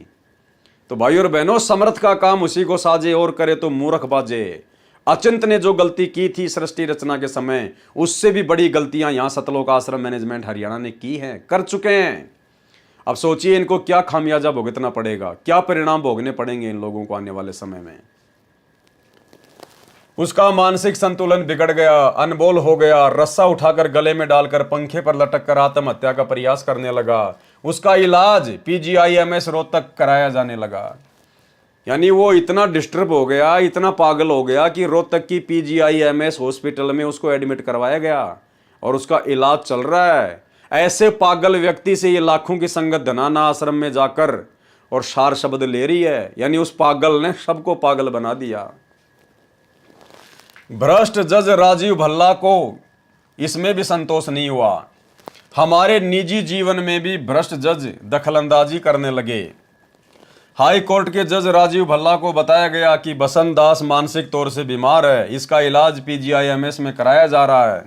तो भाई और बहनों, समर्थ का काम उसी को साजे और करे तो मूर्ख बाजे। अचिंत ने जो गलती की थी सृष्टि रचना के समय, उससे भी बड़ी गलतियां यहां सतलोक आश्रम मैनेजमेंट हरियाणा ने की हैं, कर चुके हैं। अब सोचिए इनको क्या खामियाजा भुगतना पड़ेगा, क्या परिणाम भोगने पड़ेंगे इन लोगों को आने वाले समय में। उसका मानसिक संतुलन बिगड़ गया, अनबोल हो गया, रस्सा उठाकर गले में डालकर पंखे पर लटक कर आत्महत्या का प्रयास करने लगा। उसका इलाज PGIMS रोहतक कराया जाने लगा। यानी वो इतना डिस्टर्ब हो गया, इतना पागल हो गया कि रोहतक की PGIMS हॉस्पिटल में उसको एडमिट करवाया गया और उसका इलाज चल रहा है। ऐसे पागल व्यक्ति से ये लाखों की संगत धनाना आश्रम में जाकर और शार शब्द ले रही है। यानी उस पागल ने सबको पागल बना दिया। भ्रष्ट जज राजीव भल्ला को इसमें भी संतोष नहीं हुआ। हमारे निजी जीवन में भी भ्रष्ट जज दखलंदाजी करने लगे। हाई कोर्ट के जज राजीव भल्ला को बताया गया कि बसंत दास मानसिक तौर से बीमार है, इसका इलाज PGIMS में कराया जा रहा है।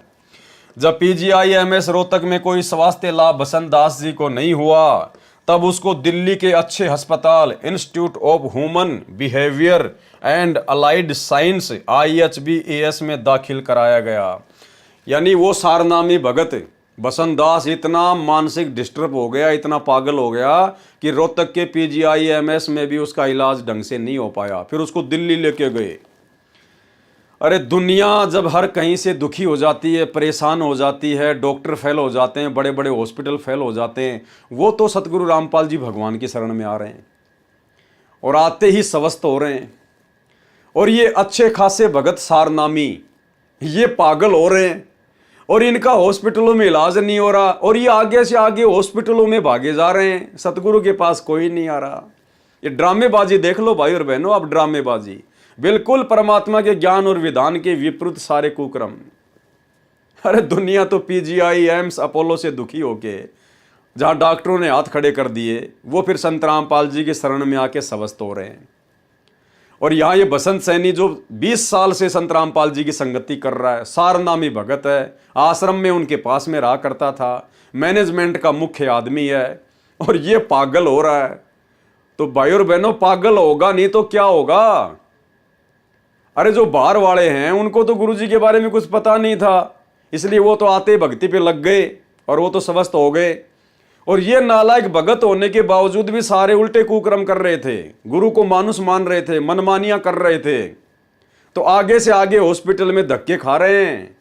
जब PGIMS रोहतक में कोई स्वास्थ्य लाभ बसंत दास जी को नहीं हुआ, तब उसको दिल्ली के अच्छे अस्पताल institute of human behaviour and allied science IHBAS में दाखिल कराया गया। यानी वो सारनामी भगत बसंत दास इतना मानसिक डिस्टर्ब हो गया, इतना पागल हो गया कि रोहतक के PGIMS में भी उसका इलाज ढंग से नहीं हो पाया। फिर उसको दिल्ली लेके गए। अरे दुनिया जब हर कहीं से दुखी हो जाती है, परेशान हो जाती है, डॉक्टर फेल हो जाते हैं, बड़े बड़े हॉस्पिटल फेल हो जाते हैं, वो तो सतगुरु रामपाल जी भगवान की शरण में आ रहे हैं और आते ही स्वस्थ हो रहे हैं। और ये अच्छे खासे भगत सारनामी ये पागल हो रहे हैं और इनका हॉस्पिटलों में इलाज नहीं हो रहा और ये आगे से आगे हॉस्पिटलों में भागे जा रहे हैं। सतगुरु के पास कोई नहीं आ रहा। ये ड्रामेबाजी देख लो भाई और बहनों, अब ड्रामेबाजी बिल्कुल परमात्मा के ज्ञान और विधान के विपरीत सारे कुक्रम। अरे दुनिया तो PGIMS अपोलो से दुखी होके, जहां डॉक्टरों ने हाथ खड़े कर दिए, वो फिर संत रामपाल जी के शरण में आके स्वस्थ हो रहे हैं। और यहाँ ये बसंत सैनी जो 20 साल से संत रामपाल जी की संगति कर रहा है, सारनामी भगत है, आश्रम में उनके पास में रहा करता था, मैनेजमेंट का मुख्य आदमी है, और ये पागल हो रहा है। तो भाई और बहनों, पागल होगा नहीं तो क्या होगा। अरे जो बाहर वाले हैं उनको तो गुरुजी के बारे में कुछ पता नहीं था, इसलिए वो तो आते भक्ति पे लग गए और वो तो स्वस्थ हो गए। और ये नालायक भगत होने के बावजूद भी सारे उल्टे कुकर्म कर रहे थे, गुरु को मानुस मान रहे थे, मनमानियां कर रहे थे, तो आगे से आगे हॉस्पिटल में धक्के खा रहे हैं।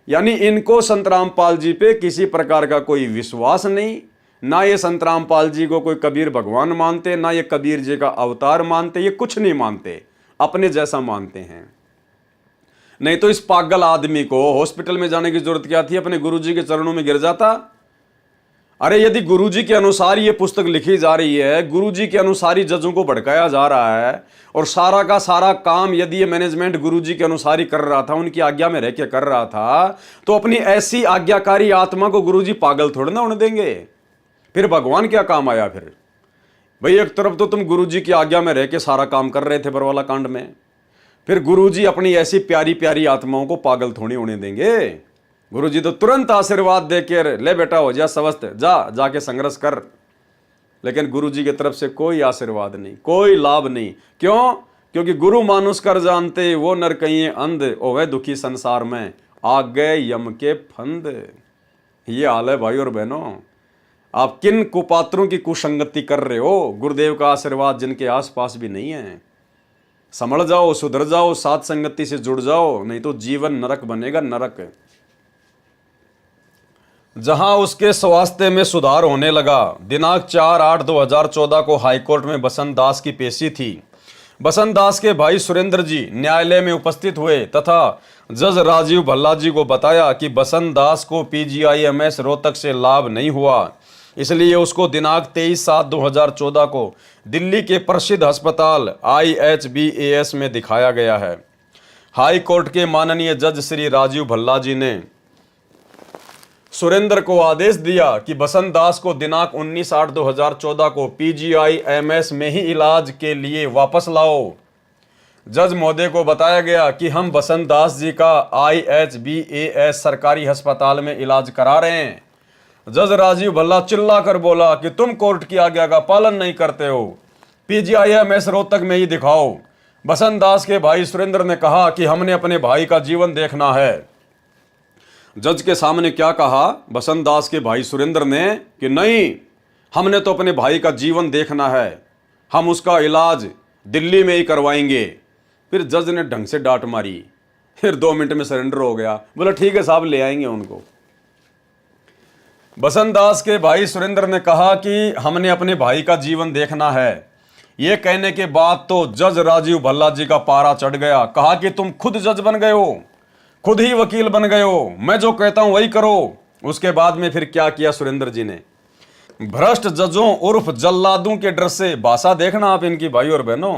यानी इनको संत रामपाल जी पे किसी प्रकार का कोई विश्वास नहीं, ना ये संत रामपाल जी को कोई कबीर भगवान मानते, ना ये कबीर जी का अवतार मानते, ये कुछ नहीं मानते, अपने जैसा मानते हैं। नहीं तो इस पागल आदमी को हॉस्पिटल में जाने की जरूरत क्या थी, अपने गुरुजी के चरणों में गिर जाता। अरे यदि गुरुजी के अनुसार ये पुस्तक लिखी जा रही है, गुरुजी के अनुसार ही जजों को भड़काया जा रहा है, और सारा का सारा काम यदि ये मैनेजमेंट गुरुजी के अनुसार ही कर रहा था, उनकी आज्ञा में रह के कर रहा था, तो अपनी ऐसी आज्ञाकारी आत्मा को गुरुजी पागल थोड़ी ना होने देंगे। फिर भगवान क्या काम आया। फिर भाई एक तरफ तो तुम गुरुजी की आज्ञा में रह के सारा काम कर रहे थे बरवाला कांड में, फिर गुरुजी अपनी ऐसी प्यारी प्यारी आत्माओं को पागल थोड़ी होने देंगे। गुरुजी तो तुरंत आशीर्वाद देकर, ले बेटा हो जा स्वस्थ, जाके संघर्ष कर। लेकिन गुरुजी की तरफ से कोई आशीर्वाद नहीं, कोई लाभ नहीं। क्यों? क्योंकि गुरु मानुष कर जानते, वो नर कहीं अंध, ओवे दुखी संसार में आ गए यम के फंद। ये हाल है भाई और बहनों। आप किन कुपात्रों की कुसंगति कर रहे हो? गुरुदेव का आशीर्वाद जिनके आसपास भी नहीं है। संभल जाओ, सुधर जाओ, साथ संगति से जुड़ जाओ, नहीं तो जीवन नरक बनेगा, नरक। जहां उसके स्वास्थ्य में सुधार होने लगा, दिनांक 4/8/2014 को हाईकोर्ट में बसंत दास की पेशी थी। बसंत दास के भाई सुरेंद्र जी न्यायालय में उपस्थित हुए तथा जज राजीव भल्ला जी को बताया कि बसंत दास को PGIMS रोहतक से लाभ नहीं हुआ, इसलिए उसको दिनांक 23/7/2014 को दिल्ली के प्रसिद्ध अस्पताल IHBAS में दिखाया गया है। हाई कोर्ट के माननीय जज श्री राजीव भल्ला जी ने सुरेंद्र को आदेश दिया कि बसंत दास को दिनांक 19/8/2014 को PGIMS में ही इलाज के लिए वापस लाओ। जज महोदय को बताया गया कि हम बसंत दास जी का IHBAS सरकारी अस्पताल में इलाज करा रहे हैं। जज राजीव भल्ला चिल्ला कर बोला कि तुम कोर्ट की आज्ञा का पालन नहीं करते हो, PGIMS रोहतक में ही दिखाओ। बसंत दास के भाई सुरेंद्र ने कहा कि हमने अपने भाई का जीवन देखना है। जज के सामने क्या कहा बसंत दास के भाई सुरेंद्र ने कि नहीं, हमने तो अपने भाई का जीवन देखना है, हम उसका इलाज दिल्ली में ही करवाएंगे। फिर जज ने ढंग से डांट मारी, फिर 2 मिनट में सरेंडर हो गया। बोला ठीक है साहब, ले आएंगे उनको। बसंत दास के भाई सुरेंद्र ने कहा कि हमने अपने भाई का जीवन देखना है। यह कहने के बाद तो जज राजीव भल्ला जी का पारा चढ़ गया। कहा कि तुम खुद जज बन गए हो, खुद ही वकील बन गए हो, मैं जो कहता हूं वही करो। उसके बाद में फिर क्या किया सुरेंद्र जी ने, भ्रष्ट जजों उर्फ जल्लादों के डर से, भाषा देखना आप इनकी भाई और बहनों,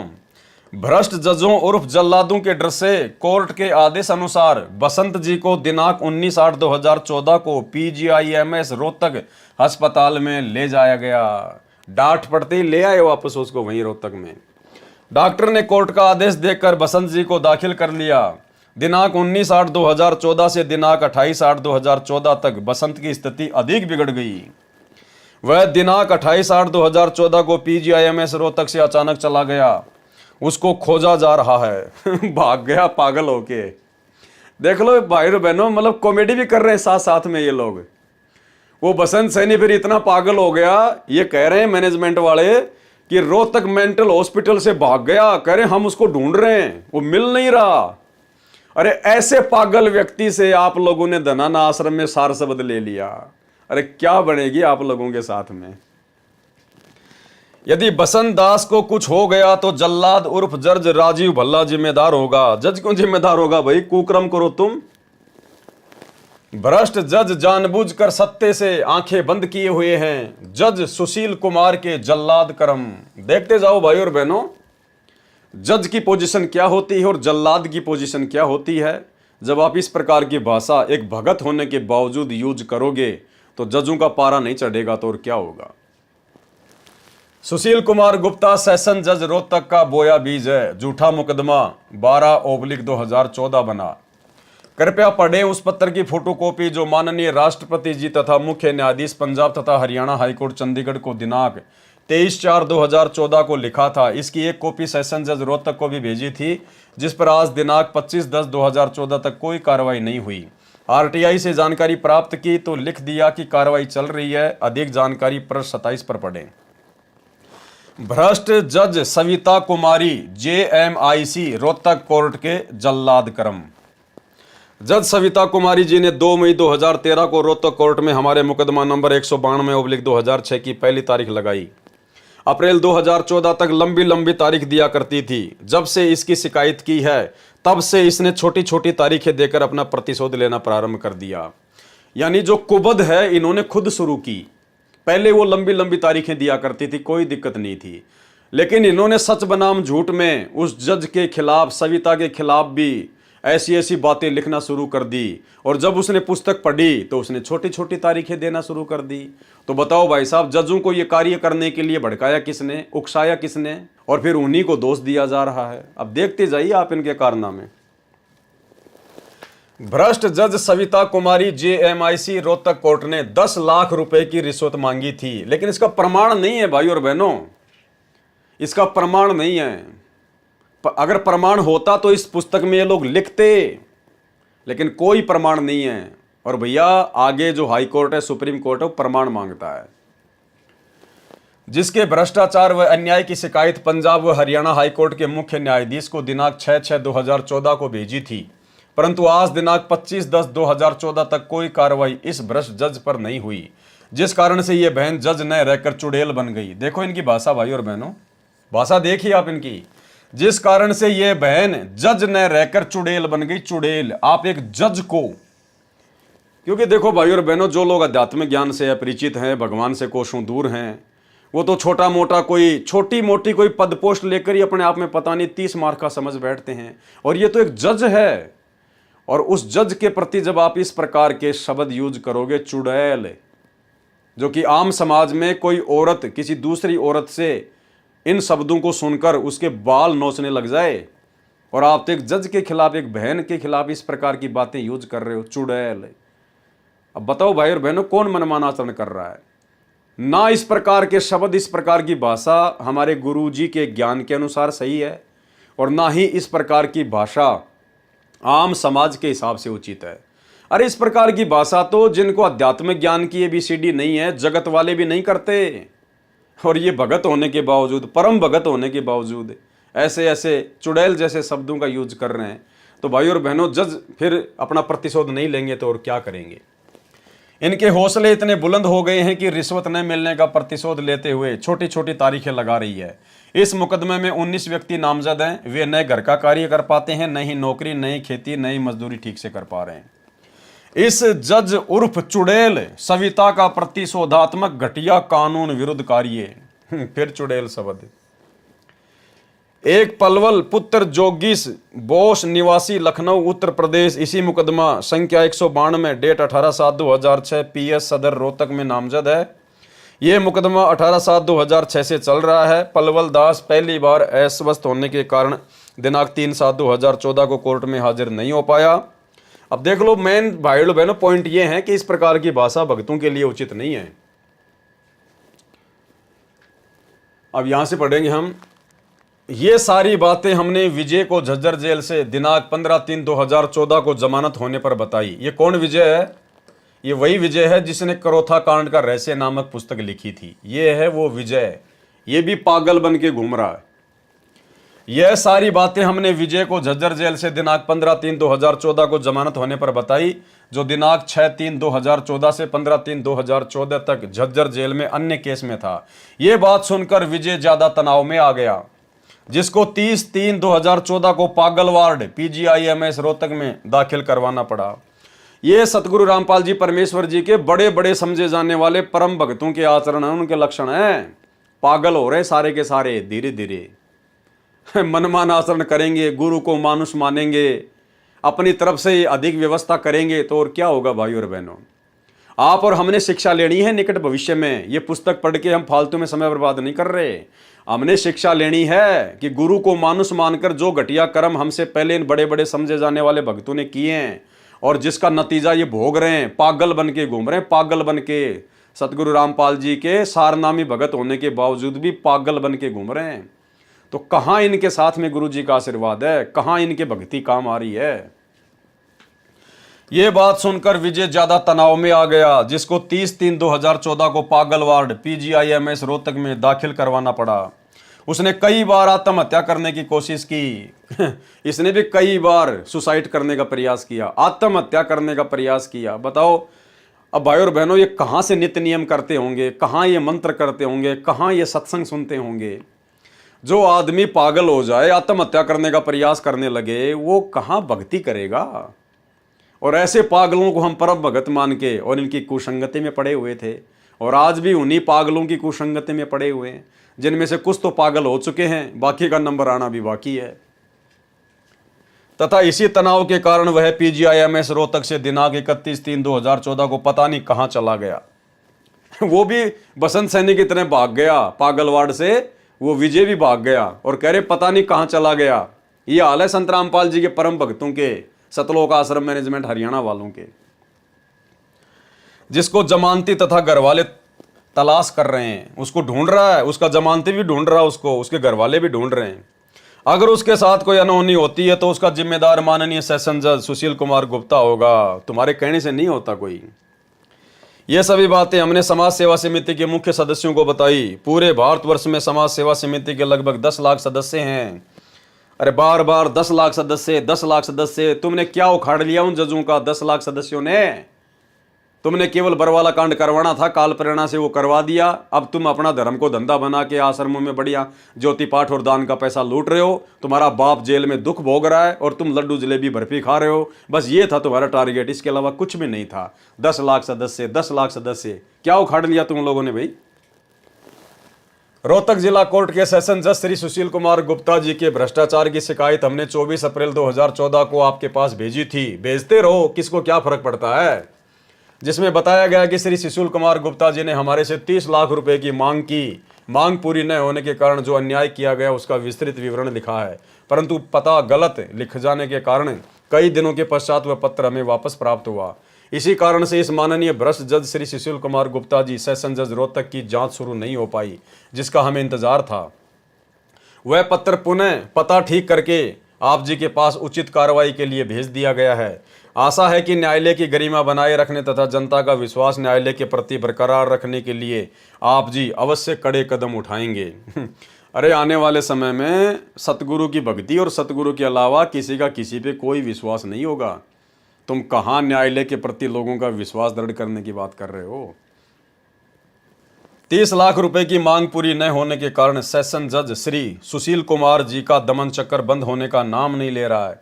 भ्रष्ट जजों उर्फ जल्लादों के डर से कोर्ट के आदेश अनुसार बसंत जी को दिनांक 19/8/2014 को PGIMS रोहतक अस्पताल में ले जाया गया। डांट पड़ते ही ले आए वापस उसको वहीं रोहतक में। डॉक्टर ने कोर्ट का आदेश देखकर बसंत जी को दाखिल कर लिया। दिनांक 19/8/2014 से दिनांक 28/8/2014 तक बसंत की स्थिति अधिक बिगड़ गई। वह दिनांक 28/8/2014 को PGIMS रोहतक से अचानक चला गया। उसको खोजा जा रहा है। भाग गया पागल होके। देख लो भाई बहनों, मतलब कॉमेडी भी कर रहे हैं साथ साथ में ये लोग। वो बसंत सैनी फिर इतना पागल हो गया, ये कह रहे हैं मैनेजमेंट वाले कि रोहतक मेंटल हॉस्पिटल से भाग गया। कह रहे हम उसको ढूंढ रहे हैं, वो मिल नहीं रहा। अरे ऐसे पागल व्यक्ति से आप लोगों ने धनाना आश्रम में सार शब्द ले लिया। अरे क्या बनेगी आप लोगों के साथ में। यदि बसंत दास को कुछ हो गया तो जल्लाद उर्फ जज राजीव भल्ला जिम्मेदार होगा। जज क्यों जिम्मेदार होगा भाई, कुकर्म करो तुम। भ्रष्ट जज जानबूझकर सत्ते से आंखें बंद किए हुए हैं। जज सुशील कुमार के जल्लाद कर्म देखते जाओ भाई और बहनों। जज की पोजीशन क्या होती है और जल्लाद की पोजीशन क्या होती है। जब आप इस प्रकार की भाषा एक भगत होने के बावजूद यूज करोगे तो जजों का पारा नहीं चढ़ेगा तो और क्या होगा। सुशील कुमार गुप्ता सेशन जज रोहतक का बोया बीज है। झूठा मुकदमा 12/2014 बना। कृपया पढ़ें उस पत्र की फोटोकॉपी जो माननीय राष्ट्रपति जी तथा मुख्य न्यायाधीश पंजाब तथा हरियाणा हाईकोर्ट चंडीगढ़ को दिनांक 23/4/2014 को लिखा था। इसकी एक कॉपी सेशन जज रोहतक को भी भेजी थी, जिस पर आज दिनांक 25/10/2014 तक कोई कार्रवाई नहीं हुई। RTI से जानकारी प्राप्त की तो लिख दिया कि कार्रवाई चल रही है। अधिक जानकारी पृष्ठ 27 पर पढ़ें। भ्रष्ट जज सविता कुमारी JMIC रोहतक कोर्ट के जल्लाद कर्म। जज सविता कुमारी जी ने 2 मई 2013 को रोहतक कोर्ट में हमारे मुकदमा नंबर 192/2006 की पहली तारीख लगाई। अप्रैल 2014 तक लंबी लंबी तारीख दिया करती थी। जब से इसकी शिकायत की है तब से इसने छोटी छोटी तारीखें देकर अपना प्रतिशोध लेना प्रारंभ कर दिया। यानी जो कुबद है इन्होंने खुद शुरू की। पहले वो लंबी लंबी तारीखें दिया करती थी, कोई दिक्कत नहीं थी, लेकिन इन्होंने सच बनाम झूठ में उस जज के खिलाफ, सविता के खिलाफ भी ऐसी ऐसी बातें लिखना शुरू कर दी। और जब उसने पुस्तक पढ़ी तो उसने छोटी छोटी तारीखें देना शुरू कर दी। तो बताओ भाई साहब, जजों को ये कार्य करने के लिए भड़काया किसने, उकसाया किसने, और फिर उन्हीं को दोष दिया जा रहा है। अब देखते जाइए आप इनके कारनामे। भ्रष्ट जज सविता कुमारी JMIC रोहतक कोर्ट ने 10 लाख रुपए की रिश्वत मांगी थी, लेकिन इसका प्रमाण नहीं है भाई और बहनों, इसका प्रमाण नहीं है। अगर प्रमाण होता तो इस पुस्तक में ये लोग लिखते, लेकिन कोई प्रमाण नहीं है। और भैया आगे जो हाई कोर्ट है, सुप्रीम कोर्ट है, वो प्रमाण मांगता है। जिसके भ्रष्टाचार व अन्याय की शिकायत पंजाब व हरियाणा हाई कोर्ट के मुख्य न्यायाधीश को दिनांक 6/6/2014 को भेजी थी, परंतु आज दिनांक 25/10/2014 तक कोई कार्रवाई इस भ्रष्ट जज पर नहीं हुई, जिस कारण से ये बहन जज न रहकर चुड़ैल बन गई। देखो इनकी भाषा भाई और बहनों, भाषा देखिए आप इनकी। जिस कारण से ये बहन जज न रहकर चुड़ैल बन गई। चुड़ैल आप एक जज को, क्योंकि देखो भाई और बहनों, जो लोग अध्यात्मिक ज्ञान से अपरिचित हैं, भगवान से कोसों दूर हैं, वो तो छोटा मोटा कोई छोटी मोटी कोई पद पोस्ट लेकर ही अपने आप में पता नहीं 30 मार्क का समझ बैठते हैं। और ये तो एक जज है, और उस जज के प्रति जब आप इस प्रकार के शब्द यूज करोगे, चुड़ैल, जो कि आम समाज में कोई औरत किसी दूसरी औरत से इन शब्दों को सुनकर उसके बाल नोचने लग जाए, और आप तो एक जज के खिलाफ, एक बहन के खिलाफ इस प्रकार की बातें यूज कर रहे हो, चुड़ैल। अब बताओ भाई और बहनों, कौन मनमाना आचरण कर रहा है? ना इस प्रकार के शब्द, इस प्रकार की भाषा हमारे गुरुजी के ज्ञान के अनुसार सही है, और ना ही इस प्रकार की भाषा आम समाज के हिसाब से उचित है। अरे इस प्रकार की भाषा तो जिनको आध्यात्मिक ज्ञान की ABCD नहीं है, जगत वाले भी नहीं करते। और ये भगत होने के बावजूद, परम भगत होने के बावजूद ऐसे ऐसे चुड़ैल जैसे शब्दों का यूज कर रहे हैं। तो भाई और बहनों, जज फिर अपना प्रतिशोध नहीं लेंगे तो और क्या करेंगे। इनके हौसले इतने बुलंद हो गए हैं कि रिश्वत न मिलने का प्रतिशोध लेते हुए छोटी छोटी तारीखें लगा रही है। इस मुकदमे में 19 व्यक्ति नामजद हैं। वे न घर का कार्य कर पाते हैं, न ही नौकरी, न ही खेती, न ही मजदूरी ठीक से कर पा रहे हैं। इस जज उर्फ चुड़ैल सविता का प्रतिशोधात्मक घटिया कानून विरुद्ध कार्य फिर चुड़ैल शब्द। एक पलवल पुत्र जोगीश बोस निवासी लखनऊ उत्तर प्रदेश इसी मुकदमा संख्या 192 डेट 18/7/2006 PS सदर रोहतक में नामजद है। यह मुकदमा 18/7/2006 से चल रहा है। पलवल दास पहली बार अस्वस्थ होने के कारण दिनांक 3/7/2014 को कोर्ट में हाजिर नहीं हो पाया। अब देख लो, मेन भाइयों बहनों पॉइंट ये है कि इस प्रकार की भाषा भक्तों के लिए उचित नहीं है। अब यहां से पढ़ेंगे हम। ये सारी बातें हमने विजय को झज्जर जेल से दिनांक 15/3/2014 को जमानत होने पर बताई। ये कौन विजय है? ये वही विजय है जिसने करोथा कांड का रहस्य नामक पुस्तक लिखी थी। ये है वो विजय। ये भी पागल बन के घूम रहा है। यह सारी बातें हमने विजय को झज्जर जेल से दिनांक 15/3/2014 को जमानत होने पर बताई, जो दिनांक 6/3/2014 से 15/3/2014 तक झज्जर जेल में अन्य केस में था। यह बात सुनकर विजय ज्यादा तनाव में आ गया, जिसको 30/3/2014 को पागल वार्ड PGIMS रोहतक में दाखिल करवाना पड़ा। ये सतगुरु रामपाल जी परमेश्वर जी के बड़े बड़े समझे जाने वाले परम भक्तों के आचरण हैं, उनके लक्षण हैं। पागल हो रहे सारे के सारे धीरे धीरे मनमान आचरण करेंगे, गुरु को मानुष मानेंगे, अपनी तरफ से अधिक व्यवस्था करेंगे तो और क्या होगा भाई और बहनों। आप और हमने शिक्षा लेनी है निकट भविष्य में। ये पुस्तक पढ़ के हम फालतू में समय बर्बाद नहीं कर रहे। हमने शिक्षा लेनी है कि गुरु को मानुष मानकर जो घटिया कर्म हमसे पहले इन बड़े बड़े समझे जाने वाले भक्तों ने किए हैं और जिसका नतीजा ये भोग रहे हैं, पागल बन के घूम रहे हैं, पागल बन के सतगुरु रामपाल जी के सारनामी भगत होने के बावजूद भी पागल बन के घूम रहे हैं। तो कहाँ इनके साथ में गुरु जी का आशीर्वाद है, कहाँ इनके भक्ति काम आ रही है। ये बात सुनकर विजय ज्यादा तनाव में आ गया, जिसको 30/3/2014 को पागल वार्ड PGIMS रोहतक में दाखिल करवाना पड़ा। उसने कई बार आत्महत्या करने की कोशिश की इसने भी कई बार सुसाइड करने का प्रयास किया, आत्महत्या करने का प्रयास किया। बताओ अब भाई और बहनों, ये कहाँ से नित्य नियम करते होंगे, कहाँ ये मंत्र करते होंगे, कहाँ ये सत्संग सुनते होंगे। जो आदमी पागल हो जाए, आत्महत्या करने का प्रयास करने लगे, वो कहाँ भक्ति करेगा। और ऐसे पागलों को हम परम भगत मान के और इनकी कुसंगति में पड़े हुए थे, और आज भी उन्हीं पागलों की कुसंगति में पड़े हुए हैं, जिनमें से कुछ तो पागल हो चुके हैं, बाकी का नंबर आना भी बाकी है। तथा इसी तनाव के कारण वह PGIMS रोहतक से दिनांक 31/3/2014 को पता नहीं कहां चला गया वो भी बसंत सैनी की तरह भाग गया पागलवाड़ से। वो विजय भी भाग गया और कह रहे पता नहीं कहां चला गया। ये हाल है संत रामपाल जी के परम भक्तों के, सतलोक आश्रम मैनेजमेंट हरियाणा वालों के, जिसको जमानती तथा घर वाले तलाश कर रहे हैं। उसको ढूंढ रहा है, उसका जमानती भी ढूंढ रहा है, उसको उसके घर वाले भी ढूंढ रहे हैं। अगर उसके साथ कोई अनहोनी होती है तो उसका जिम्मेदार माननीय सेशन जज सुशील कुमार गुप्ता होगा, तुम्हारे कहने से नहीं होता कोई। ये सभी बातें हमने समाज सेवा समिति के मुख्य सदस्यों को बताई। पूरे भारतवर्ष में समाज सेवा समिति के लगभग 10 लाख सदस्य हैं। अरे बार बार 10 लाख सदस्य, 10 लाख सदस्य, तुमने क्या उखाड़ लिया उन जजों का? 10 लाख सदस्यों ने तुमने केवल बरवाला कांड करवाना था, काल प्रेरणा से वो करवा दिया। अब तुम अपना धर्म को धंधा बना के आश्रमों में बढ़िया ज्योति पाठ और दान का पैसा लूट रहे हो। तुम्हारा बाप जेल में दुख भोग रहा है और तुम लड्डू जलेबी बर्फी खा रहे हो। बस ये था तुम्हारा टारगेट, इसके अलावा कुछ भी नहीं था। 10 लाख सदस्य, 10 लाख सदस्य, क्या उखाड़ लिया तुम लोगों ने भाई? रोहतक जिला कोर्ट के सेशन जज श्री सुशील कुमार गुप्ता जी के भ्रष्टाचार की शिकायत हमने 24 अप्रैल 2014 को आपके पास भेजी थी। भेजते रहो, किसको क्या फर्क पड़ता है। जिसमें बताया गया कि श्री सुशील कुमार गुप्ता जी ने हमारे से 30 लाख रुपए की मांग की। मांग पूरी न होने के कारण जो अन्याय किया गया उसका विस्तृत विवरण लिखा है, परंतु पता गलत लिख जाने के कारण कई दिनों के पश्चात वह पत्र हमें वापस प्राप्त हुआ। इसी कारण से इस माननीय भ्रष्ट जज श्री सुशील कुमार गुप्ता जी सेशन जज रोहतक की जांच शुरू नहीं हो पाई, जिसका हमें इंतजार था। वह पत्र पुनः पता ठीक करके आप जी के पास उचित कार्रवाई के लिए भेज दिया गया है। आशा है कि न्यायालय की गरिमा बनाए रखने तथा जनता का विश्वास न्यायालय के प्रति बरकरार रखने के लिए आप जी अवश्य कड़े कदम उठाएंगे। अरे आने वाले समय में सतगुरु की भक्ति और सतगुरु के अलावा किसी का किसी पे कोई विश्वास नहीं होगा। तुम कहाँ न्यायालय के प्रति लोगों का विश्वास दृढ़ करने की बात कर रहे हो। 30 लाख रुपए की मांग पूरी न होने के कारण सेशन जज श्री सुशील कुमार जी का दमन चक्कर बंद होने का नाम नहीं ले रहा है।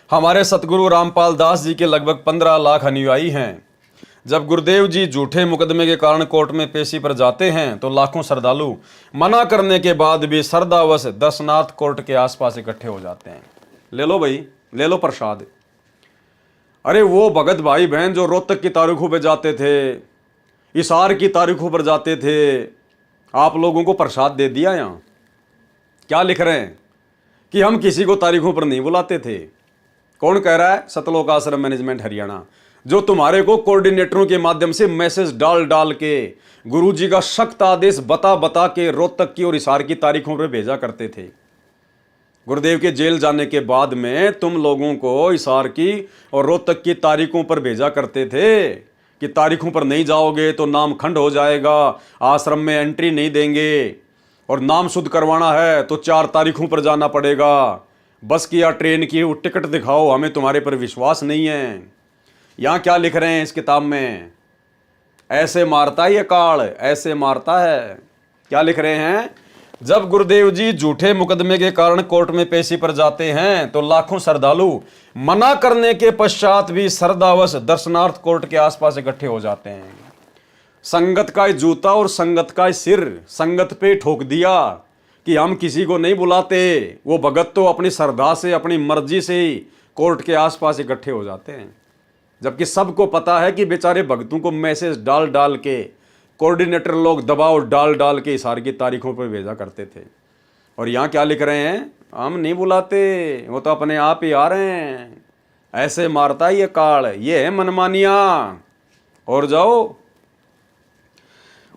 हमारे सतगुरु रामपाल दास जी के लगभग 15 लाख अनुयायी हैं। जब गुरुदेव जी झूठे मुकदमे के कारण कोर्ट में पेशी पर जाते हैं तो लाखों श्रद्धालु मना करने के बाद भी श्रद्धावश दर्शनार्थ कोर्ट के आसपास इकट्ठे हो जाते हैं। ले लो भाई, ले लो प्रसाद। अरे वो भगत भाई बहन जो रोहतक की तारीखों पर जाते थे, हिसार की तारीखों पर जाते थे, आप लोगों को प्रसाद दे दिया। यहाँ क्या लिख रहे हैं कि हम किसी को तारीखों पर नहीं बुलाते थे। कौन कह रहा है? सतलोक आश्रम मैनेजमेंट हरियाणा, जो तुम्हारे को कोऑर्डिनेटरों के माध्यम से मैसेज डाल डाल के गुरुजी का सख्त आदेश बता बता के रोहतक की और हिसार की तारीखों पर भेजा करते थे। गुरुदेव के जेल जाने के बाद में तुम लोगों को हिसार की और रोहतक की तारीखों पर भेजा करते थे कि तारीखों पर नहीं जाओगे तो नाम खंड हो जाएगा, आश्रम में एंट्री नहीं देंगे, और नाम शुद्ध करवाना है तो 4 तारीखों पर जाना पड़ेगा। बस की या ट्रेन की वो टिकट दिखाओ, हमें तुम्हारे पर विश्वास नहीं है। यहाँ क्या लिख रहे हैं इस किताब में? ऐसे मारता है ये काल, ऐसे मारता है। क्या लिख रहे हैं? जब गुरुदेव जी झूठे मुकदमे के कारण कोर्ट में पेशी पर जाते हैं तो लाखों श्रद्धालु मना करने के पश्चात भी श्रद्धावश दर्शनार्थ कोर्ट के आसपास इकट्ठे हो जाते हैं। संगत का जूता और संगत का सिर संगत पे ठोक दिया कि हम किसी को नहीं बुलाते। वो भगत तो अपनी श्रद्धा से, अपनी मर्जी से ही कोर्ट के आसपास इकट्ठे हो जाते हैं, जबकि सबको पता है कि बेचारे भक्तों को मैसेज डाल डाल के कोऑर्डिनेटर लोग दबाव डाल डाल के हिसार की तारीखों पर भेजा करते थे। और यहाँ क्या लिख रहे हैं? हम नहीं बुलाते, वो तो अपने आप ही आ रहे हैं। ऐसे मारता है ये काल, ये है मनमानिया। और जाओ,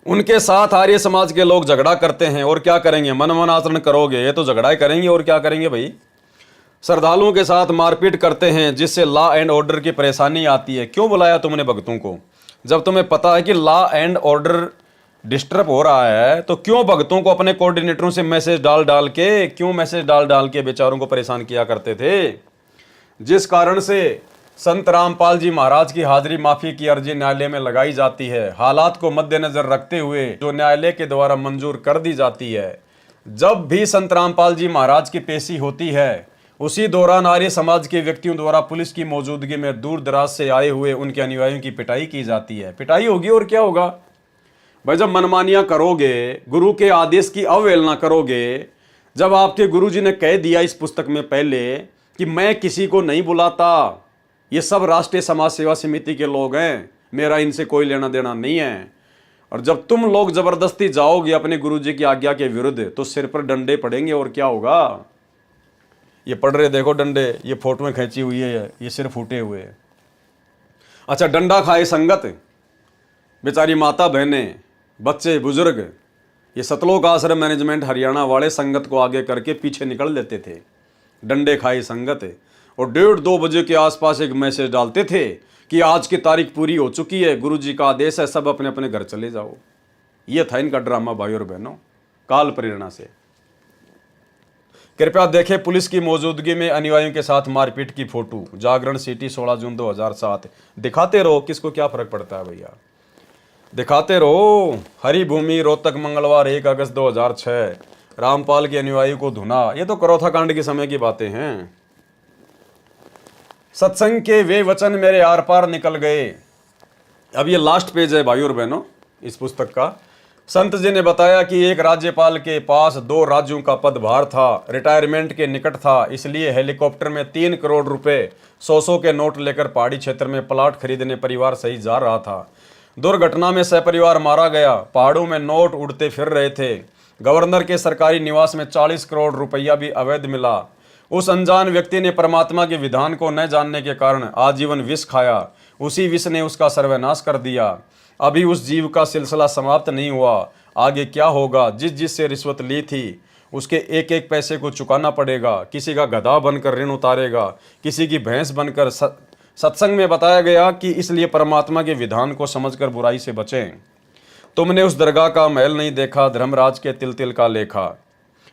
उनके साथ आर्य समाज के लोग झगड़ा करते हैं और क्या करेंगे? मनमन आचरण करोगे ये तो झगड़ा ही करेंगे और क्या करेंगे भाई। श्रद्धालुओं के साथ मारपीट करते हैं जिससे लॉ एंड ऑर्डर की परेशानी आती है। क्यों बुलाया तुमने भक्तों को? जब तुम्हें पता है कि लॉ एंड ऑर्डर डिस्टर्ब हो रहा है तो क्यों भक्तों को अपने कोऑर्डिनेटरों से मैसेज डाल डाल के बेचारों को परेशान किया करते थे? जिस कारण से संत रामपाल जी महाराज की हाजिरी माफी की अर्जी न्यायालय में लगाई जाती है, हालात को मद्देनजर रखते हुए जो न्यायालय के द्वारा मंजूर कर दी जाती है। जब भी संत रामपाल जी महाराज की पेशी होती है उसी दौरान आर्य समाज के व्यक्तियों द्वारा पुलिस की मौजूदगी में दूर दराज से आए हुए उनके अनुयायियों की पिटाई की जाती है। पिटाई होगी और क्या होगा भाई? जब मनमानियां करोगे, गुरु के आदेश की अवहेलना करोगे, जब आपके गुरुजी ने कह दिया इस पुस्तक में पहले कि मैं किसी को नहीं बुलाता, ये सब राष्ट्रीय समाज सेवा समिति के लोग हैं, मेरा इनसे कोई लेना देना नहीं है, और जब तुम लोग जबरदस्ती जाओगे अपने गुरुजी की आज्ञा के विरुद्ध तो सिर पर डंडे पड़ेंगे और क्या होगा? ये पड़ रहे देखो डंडे, ये फोटो में खींची हुई है, ये सिर फूटे हुए हैं। अच्छा, डंडा खाए संगत, बेचारी माता बहनें, बच्चे, बुजुर्ग, ये सतलोक आश्रम मैनेजमेंट हरियाणा वाले संगत को आगे करके पीछे निकल लेते थे। डंडे खाई संगत, और 1:30-2 बजे के आसपास एक मैसेज डालते थे कि आज की तारीख पूरी हो चुकी है, गुरुजी का आदेश है, सब अपने अपने घर चले जाओ। ये था इनका ड्रामा भाई और बहनों, काल प्रेरणा से। कृपया देखें पुलिस की मौजूदगी में अनुयायियों के साथ मारपीट की फोटो, जागरण सिटी 16 जून 2007। दिखाते रहो, किसको क्या फर्क पड़ता है भैया, दिखाते रहो। हरी भूमि, रोहतक, मंगलवार 1 अगस्त 2006। रामपाल के अनुयायी को धुना। ये तो करौथा कांड के समय की बातें हैं। सत्संग के वे वचन मेरे आर पार निकल गए। अब ये लास्ट पेज है भाई और बहनों इस पुस्तक का। संत जी ने बताया कि एक राज्यपाल के पास 2 राज्यों का पदभार था, रिटायरमेंट के निकट था, इसलिए हेलीकॉप्टर में 3 करोड़ रुपए 100 के नोट लेकर पहाड़ी क्षेत्र में प्लाट खरीदने परिवार सहित जा रहा था। दुर्घटना में सहपरिवार मारा गया। पहाड़ों में नोट उड़ते फिर रहे थे। गवर्नर के सरकारी निवास में 40 करोड़ रुपया भी अवैध मिला। उस अनजान व्यक्ति ने परमात्मा के विधान को न जानने के कारण आजीवन विष खाया। उसी विष ने उसका सर्वनाश कर दिया। अभी उस जीव का सिलसिला समाप्त नहीं हुआ, आगे क्या होगा? जिस जिससे रिश्वत ली थी उसके एक एक पैसे को चुकाना पड़ेगा, किसी का गधा बनकर ऋण उतारेगा, किसी की भैंस बनकर। सत्संग में बताया गया कि इसलिए परमात्मा के विधान को समझकर बुराई से बचें। तुमने उस दरगाह का महल नहीं देखा, धर्मराज के तिल तिल का लेखा।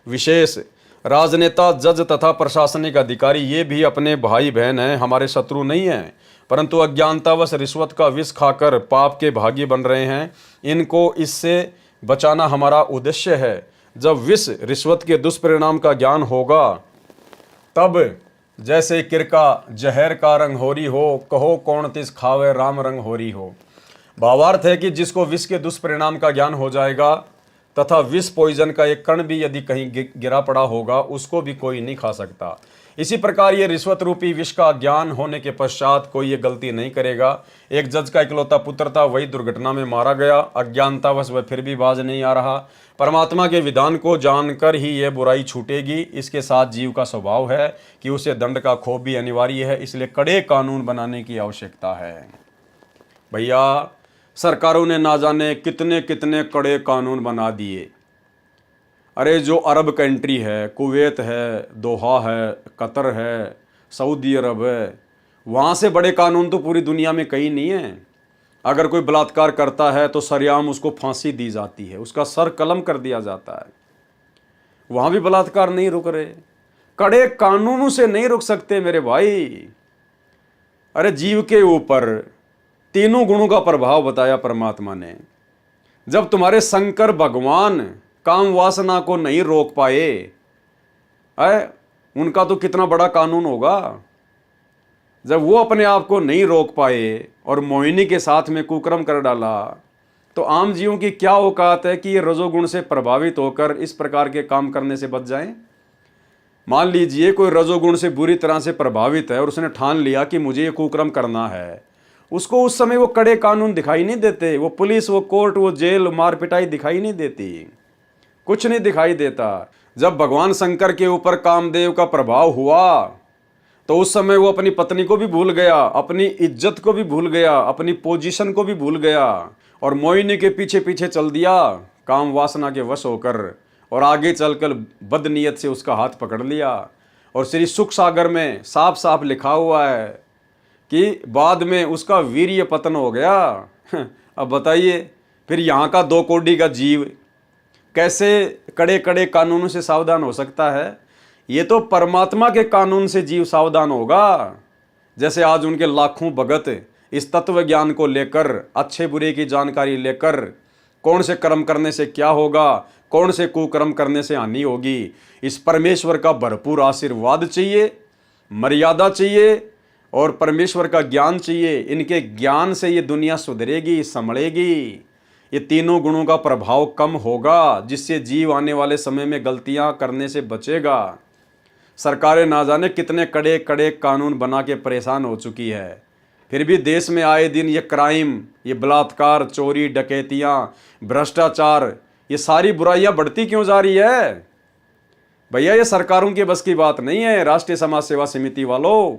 विशेष राजनेता, जज तथा प्रशासनिक अधिकारी ये भी अपने भाई बहन हैं, हमारे शत्रु नहीं हैं, परंतु अज्ञानतावश रिश्वत का विष खाकर पाप के भागी बन रहे हैं। इनको इससे बचाना हमारा उद्देश्य है। जब विष रिश्वत के दुष्परिणाम का ज्ञान होगा तब जैसे किरका जहर का रंग होरी हो, कहो कौन तिस खावे राम रंग होरी हो। भावार्थ है कि जिसको विष के दुष्परिणाम का ज्ञान हो जाएगा तथा विष पॉइजन का एक कण भी यदि कहीं गिरा पड़ा होगा, उसको भी कोई नहीं खा सकता। इसी प्रकार ये रिश्वत रूपी विष का ज्ञान होने के पश्चात कोई ये गलती नहीं करेगा। एक जज का इकलौता पुत्र था, वही दुर्घटना में मारा गया। अज्ञानतावश वह फिर भी बाज नहीं आ रहा। परमात्मा के विधान को जानकर ही ये बुराई छूटेगी। इसके साथ जीव का स्वभाव है कि उसे दंड का खौफ भी अनिवार्य है, इसलिए कड़े कानून बनाने की आवश्यकता है। भैया, सरकारों ने ना जाने कितने कितने कड़े कानून बना दिए। अरे जो अरब कंट्री है, कुवैत है, दोहा है, कतर है, सऊदी अरब है, वहाँ से बड़े कानून तो पूरी दुनिया में कहीं नहीं है। अगर कोई बलात्कार करता है तो सरेआम उसको फांसी दी जाती है, उसका सर कलम कर दिया जाता है। वहाँ भी बलात्कार नहीं रुक रहे, कड़े कानूनों से नहीं रुक सकते मेरे भाई। अरे जीव के ऊपर तीनों गुणों का प्रभाव बताया परमात्मा ने। जब तुम्हारे शंकर भगवान काम वासना को नहीं रोक पाए, उनका तो कितना बड़ा कानून होगा। जब वो अपने आप को नहीं रोक पाए और मोहिनी के साथ में कुकर्म कर डाला, तो आम जीवों की क्या औकात है कि ये रजोगुण से प्रभावित होकर इस प्रकार के काम करने से बच जाएं। मान लीजिए कोई रजोगुण से बुरी तरह से प्रभावित है और उसने ठान लिया कि मुझे ये कुकर्म करना है, उसको उस समय वो कड़े कानून दिखाई नहीं देते, वो पुलिस, वो कोर्ट, वो जेल, मार पिटाई दिखाई नहीं देती, कुछ नहीं दिखाई देता। जब भगवान शंकर के ऊपर कामदेव का प्रभाव हुआ तो उस समय वो अपनी पत्नी को भी भूल गया, अपनी इज्जत को भी भूल गया, अपनी पोजीशन को भी भूल गया और मोहिनी के पीछे पीछे चल दिया काम वासना के वश होकर, और आगे चलकर बदनीयत से उसका हाथ पकड़ लिया। और श्री सुख सागर में साफ साफ लिखा हुआ है कि बाद में उसका वीर्य पतन हो गया। अब बताइए फिर यहाँ का 2 कौड़ी का जीव कैसे कड़े कड़े कानूनों से सावधान हो सकता है। ये तो परमात्मा के कानून से जीव सावधान होगा। जैसे आज उनके लाखों भगत इस तत्व ज्ञान को लेकर, अच्छे बुरे की जानकारी लेकर, कौन से कर्म करने से क्या होगा, कौन से कुकर्म करने से हानि होगी, इस परमेश्वर का भरपूर आशीर्वाद चाहिए, मर्यादा चाहिए और परमेश्वर का ज्ञान चाहिए। इनके ज्ञान से ये दुनिया सुधरेगी, संभलेगी। ये तीनों गुणों का प्रभाव कम होगा, जिससे जीव आने वाले समय में गलतियां करने से बचेगा। सरकारें ना जाने कितने कड़े कड़े कानून बना के परेशान हो चुकी है, फिर भी देश में आए दिन ये क्राइम, ये बलात्कार, चोरी, डकैतियाँ, भ्रष्टाचार, ये सारी बुराइयां बढ़ती क्यों जा रही है। भैया ये सरकारों की बस की बात नहीं है। राष्ट्रीय समाज सेवा समिति वालों,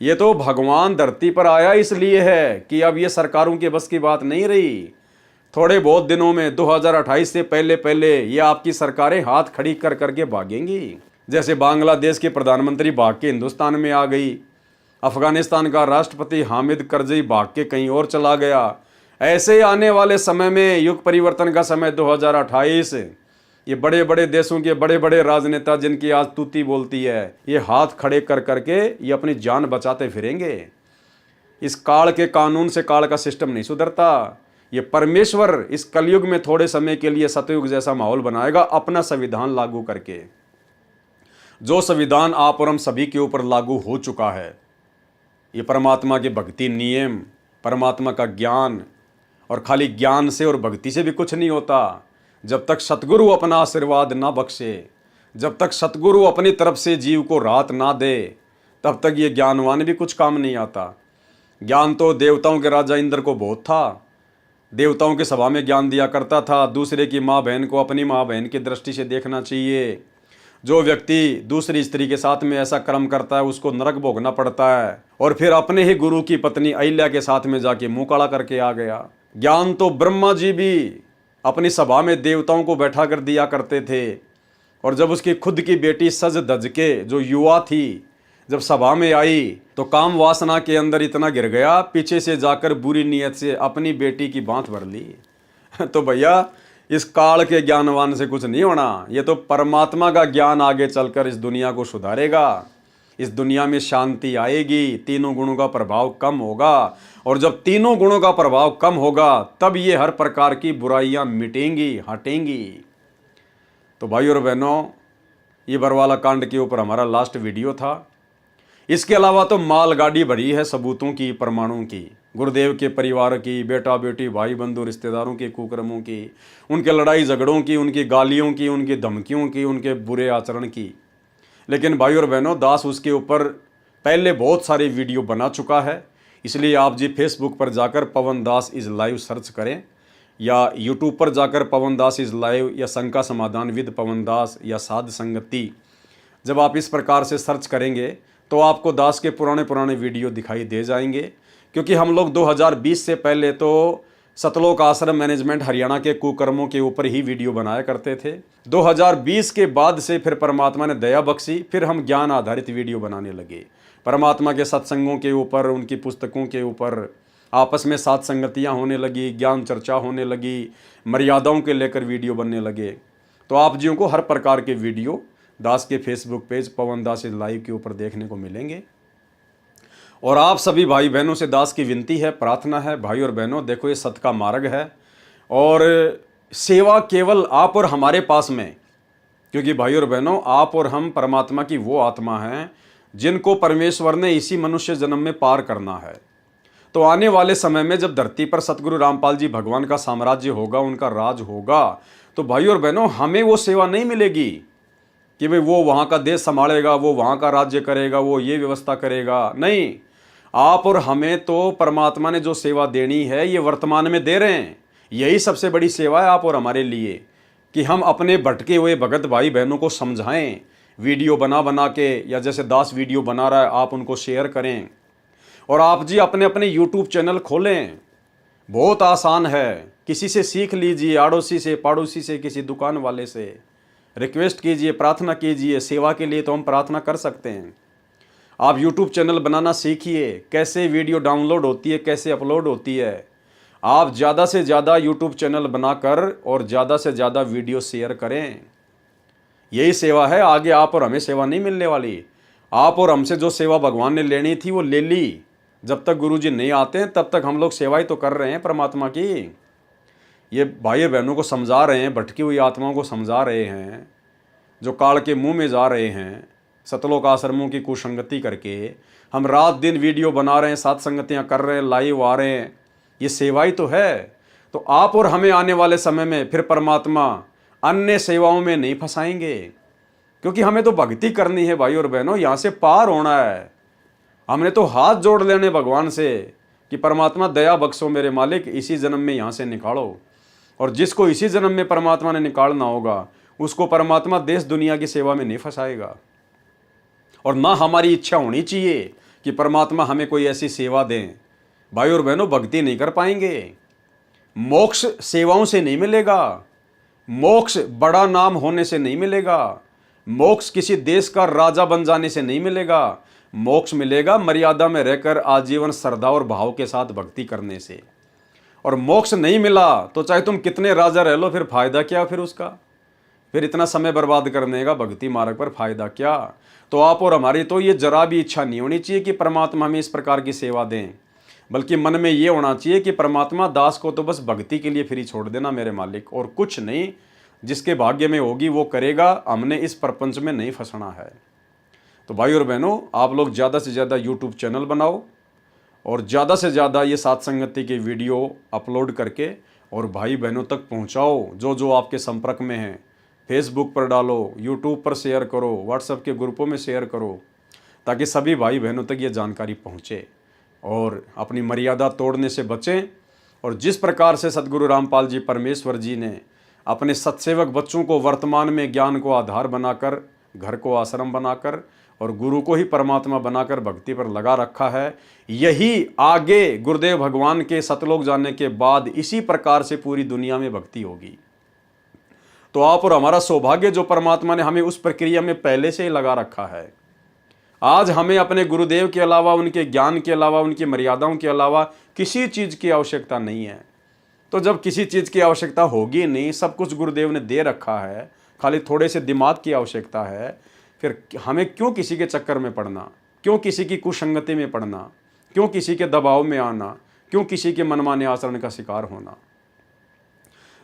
ये तो भगवान धरती पर आया इसलिए है कि अब ये सरकारों की बस की बात नहीं रही। थोड़े बहुत दिनों में 2028 से पहले पहले ये आपकी सरकारें हाथ खड़ी कर करके भागेंगी। जैसे बांग्लादेश के प्रधानमंत्री भाग के हिंदुस्तान में आ गई, अफगानिस्तान का राष्ट्रपति हामिद करजई भाग के कहीं और चला गया। ऐसे ही आने वाले समय में युग परिवर्तन का समय 2028, ये बड़े बड़े देशों के बड़े बड़े राजनेता जिनकी आज तूती बोलती है, ये हाथ खड़े कर करके ये अपनी जान बचाते फिरेंगे। इस काल के कानून से काल का सिस्टम नहीं सुधरता। ये परमेश्वर इस कलयुग में थोड़े समय के लिए सतयुग जैसा माहौल बनाएगा अपना संविधान लागू करके। जो संविधान आप और हम सभी के ऊपर लागू हो चुका है, ये परमात्मा के भक्ति नियम, परमात्मा का ज्ञान, और खाली ज्ञान से और भक्ति से भी कुछ नहीं होता। जब तक सतगुरु अपना आशीर्वाद ना बख्शे, जब तक सतगुरु अपनी तरफ से जीव को राहत ना दे, तब तक ये ज्ञानवान भी कुछ काम नहीं आता। ज्ञान तो देवताओं के राजा इंद्र को बहुत था, देवताओं की सभा में ज्ञान दिया करता था। दूसरे की माँ बहन को अपनी माँ बहन की दृष्टि से देखना चाहिए। जो व्यक्ति दूसरी स्त्री के साथ में ऐसा कर्म करता है उसको नरक भोगना पड़ता है। और फिर अपने ही गुरु की पत्नी अहिल्या के साथ में जाके मुंह काला करके आ गया। ज्ञान तो ब्रह्मा जी भी अपनी सभा में देवताओं को बैठा कर दिया करते थे। और जब उसकी खुद की बेटी सज धज के जो युवा थी जब सभा में आई तो काम वासना के अंदर इतना गिर गया, पीछे से जाकर बुरी नीयत से अपनी बेटी की बांध भर ली। तो भैया इस काल के ज्ञानवान से कुछ नहीं होना, ये तो परमात्मा का ज्ञान आगे चलकर इस दुनिया को सुधारेगा। इस दुनिया में शांति आएगी, तीनों गुणों का प्रभाव कम होगा, और जब तीनों गुणों का प्रभाव कम होगा तब ये हर प्रकार की बुराइयां मिटेंगी, हटेंगी। तो भाई और बहनों, ये बरवाला कांड के ऊपर हमारा लास्ट वीडियो था। इसके अलावा तो मालगाड़ी भरी है सबूतों की, प्रमाणों की, गुरुदेव के परिवार की, बेटा बेटी भाई बंधु रिश्तेदारों के कुकर्मों की, उनके लड़ाई झगड़ों की, उनकी गालियों की, उनकी धमकियों की, उनके बुरे आचरण की। लेकिन भाई और बहनों, दास उसके ऊपर पहले बहुत सारे वीडियो बना चुका है। इसलिए आप जी फेसबुक पर जाकर पवन दास इज़ लाइव सर्च करें, या यूट्यूब पर जाकर पवन दास इज़ लाइव, या शंका समाधान विद पवन दास, या साध संगति, जब आप इस प्रकार से सर्च करेंगे तो आपको दास के पुराने वीडियो दिखाई दे जाएंगे। क्योंकि हम लोग 2020 से पहले तो सतलोक आश्रम मैनेजमेंट हरियाणा के कुकर्मों के ऊपर ही वीडियो बनाया करते थे। 2020 के बाद से फिर परमात्मा ने दया बख्शी, फिर हम ज्ञान आधारित वीडियो बनाने लगे, परमात्मा के सत्संगों के ऊपर, उनकी पुस्तकों के ऊपर, आपस में साथ संगतियाँ होने लगी, ज्ञान चर्चा होने लगी, मर्यादाओं के लेकर वीडियो बनने लगे। तो आप जियों को हर प्रकार के वीडियो दास के Facebook page Pawan Das is live के ऊपर देखने को मिलेंगे। और आप सभी भाई बहनों से दास की विनती है, प्रार्थना है, भाई और बहनों देखो ये सत्य का मार्ग है, और सेवा केवल आप और हमारे पास में, क्योंकि भाई और बहनों आप और हम परमात्मा की वो आत्मा हैं जिनको परमेश्वर ने इसी मनुष्य जन्म में पार करना है। तो आने वाले समय में जब धरती पर सतगुरु रामपाल जी भगवान का साम्राज्य होगा, उनका राज होगा, तो भाई और बहनों हमें वो सेवा नहीं मिलेगी कि भाई वो वहाँ का देश संभालेगा, वो वहाँ का राज्य करेगा, वो ये व्यवस्था करेगा। नहीं, आप और हमें तो परमात्मा ने जो सेवा देनी है ये वर्तमान में दे रहे हैं। यही सबसे बड़ी सेवा है आप और हमारे लिए, कि हम अपने भटके हुए भगत भाई बहनों को समझाएं, वीडियो बना के, या जैसे दास वीडियो बना रहा है आप उनको शेयर करें। और आप जी अपने अपने यूट्यूब चैनल खोलें, बहुत आसान है, किसी से सीख लीजिए, आड़ोसी से, पड़ोसी से, किसी दुकान वाले से रिक्वेस्ट कीजिए, प्रार्थना कीजिए। सेवा के लिए तो हम प्रार्थना कर सकते हैं। आप यूट्यूब चैनल बनाना सीखिए, कैसे वीडियो डाउनलोड होती है, कैसे अपलोड होती है। आप ज़्यादा से ज़्यादा यूट्यूब चैनल बनाकर और ज़्यादा से ज़्यादा वीडियो शेयर करें। यही सेवा है, आगे आप और हमें सेवा नहीं मिलने वाली। आप और हमसे जो सेवा भगवान ने लेनी थी वो ले ली। जब तक गुरुजी नहीं आते हैं तब तक हम लोग सेवा ही तो कर रहे हैं परमात्मा की। ये भाई बहनों को समझा रहे हैं, भटकी हुई आत्माओं को समझा रहे हैं, जो काल के मुंह में जा रहे हैं सतलोक आश्रमों की कुसंगति करके। हम रात दिन वीडियो बना रहे हैं, साथ संगतियाँ कर रहे हैं, लाइव आ रहे हैं, ये सेवा ही तो है। तो आप और हमें आने वाले समय में फिर परमात्मा अन्य सेवाओं में नहीं फंसाएंगे, क्योंकि हमें तो भक्ति करनी है भाई और बहनों, यहाँ से पार होना है। हमने तो हाथ जोड़ लेने भगवान से कि परमात्मा दया बख्शो मेरे मालिक, इसी जन्म में यहाँ से निकालो। और जिसको इसी जन्म में परमात्मा ने निकालना होगा उसको परमात्मा देश दुनिया की सेवा में नहीं फंसाएगा। और ना हमारी इच्छा होनी चाहिए कि परमात्मा हमें कोई ऐसी सेवा दें। भाई और बहनों, भक्ति नहीं कर पाएंगे। मोक्ष सेवाओं से नहीं मिलेगा, मोक्ष बड़ा नाम होने से नहीं मिलेगा, मोक्ष किसी देश का राजा बन जाने से नहीं मिलेगा। मोक्ष मिलेगा मर्यादा में रहकर आजीवन श्रद्धा और भाव के साथ भक्ति करने से। और मोक्ष नहीं मिला तो चाहे तुम कितने राजा रह लो, फिर फायदा क्या फिर उसका? फिर इतना समय बर्बाद करने का भक्ति मार्ग पर फायदा क्या? तो आप और हमारी तो ये जरा भी इच्छा नहीं होनी चाहिए कि परमात्मा हमें इस प्रकार की सेवा दें, बल्कि मन में ये होना चाहिए कि परमात्मा दास को तो बस भक्ति के लिए फ्री छोड़ देना मेरे मालिक, और कुछ नहीं। जिसके भाग्य में होगी वो करेगा, हमने इस प्रपंच में नहीं फंसना है। तो भाई और बहनों, आप लोग ज़्यादा से ज़्यादा यूट्यूब चैनल बनाओ और ज़्यादा से ज़्यादा ये साथ संगति के वीडियो अपलोड करके और भाई बहनों तक पहुँचाओ। जो जो आपके संपर्क में हैं, फेसबुक पर डालो, यूट्यूब पर शेयर करो, व्हाट्सएप के ग्रुपों में शेयर करो, ताकि सभी भाई बहनों तक ये जानकारी पहुँचे और अपनी मर्यादा तोड़ने से बचें। और जिस प्रकार से सतगुरु रामपाल जी परमेश्वर जी ने अपने सत्सेवक बच्चों को वर्तमान में ज्ञान को आधार बनाकर, घर को आश्रम बनाकर और गुरु को ही परमात्मा बनाकर भक्ति पर लगा रखा है, यही आगे गुरुदेव भगवान के सतलोक जाने के बाद इसी प्रकार से पूरी दुनिया में भक्ति होगी। तो आप और हमारा सौभाग्य जो परमात्मा ने हमें उस प्रक्रिया में पहले से ही लगा रखा है। आज हमें अपने गुरुदेव के अलावा, उनके ज्ञान के अलावा, उनकी मर्यादाओं के अलावा किसी चीज़ की आवश्यकता नहीं है। तो जब किसी चीज़ की आवश्यकता होगी नहीं, सब कुछ गुरुदेव ने दे रखा है, खाली थोड़े से दिमाग की आवश्यकता है, फिर हमें क्यों किसी के चक्कर में पड़ना, क्यों किसी की कुसंगति में पड़ना, क्यों किसी के दबाव में आना, क्यों किसी के मनमाने आचरण का शिकार होना।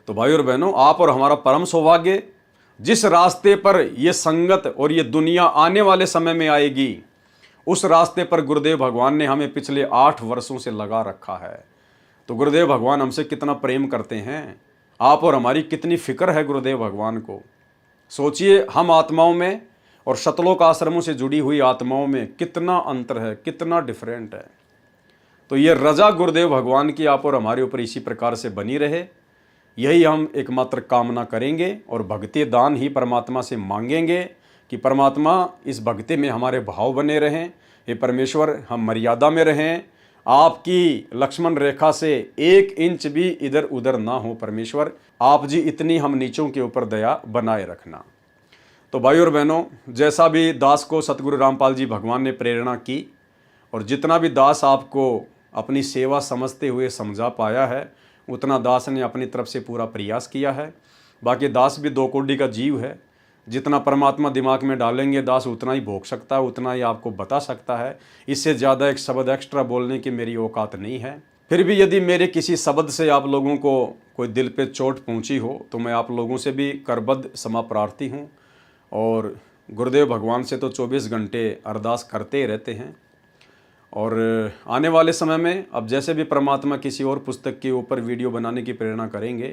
तो भाई और बहनों, आप और हमारा परम सौभाग्य, जिस रास्ते पर ये संगत और ये दुनिया आने वाले समय में आएगी, उस रास्ते पर गुरुदेव भगवान ने हमें पिछले 8 वर्षों से लगा रखा है। तो गुरुदेव भगवान हमसे कितना प्रेम करते हैं, आप और हमारी कितनी फिक्र है गुरुदेव भगवान को। सोचिए, हम आत्माओं में और शतलोक आश्रमों से जुड़ी हुई आत्माओं में कितना अंतर है, कितना डिफरेंट है। तो ये रजा गुरुदेव भगवान की आप और हमारे ऊपर इसी प्रकार से बनी रहे, यही हम एकमात्र कामना करेंगे और भक्ति दान ही परमात्मा से मांगेंगे कि परमात्मा इस भक्ति में हमारे भाव बने रहें। हे परमेश्वर, हम मर्यादा में रहें, आपकी लक्ष्मण रेखा से 1 इंच भी इधर उधर ना हो। परमेश्वर, आप जी इतनी हम नीचों के ऊपर दया बनाए रखना। तो भाई और बहनों, जैसा भी दास को सतगुरु रामपाल जी भगवान ने प्रेरणा की और जितना भी दास आपको अपनी सेवा समझते हुए समझा पाया है, उतना दास ने अपनी तरफ से पूरा प्रयास किया है। बाकी दास भी 2 कोड़ी का जीव है, जितना परमात्मा दिमाग में डालेंगे दास उतना ही भोग सकता है, उतना ही आपको बता सकता है। इससे ज़्यादा एक शब्द एक्स्ट्रा बोलने की मेरी औकात नहीं है। फिर भी यदि मेरे किसी शब्द से आप लोगों को कोई दिल पे चोट पहुंची हो, तो मैं आप लोगों से भी करबद्ध क्षमा प्रार्थी हूँ। और गुरुदेव भगवान से तो 24 घंटे अरदास करते ही रहते हैं। और आने वाले समय में अब जैसे भी परमात्मा किसी और पुस्तक के ऊपर वीडियो बनाने की प्रेरणा करेंगे,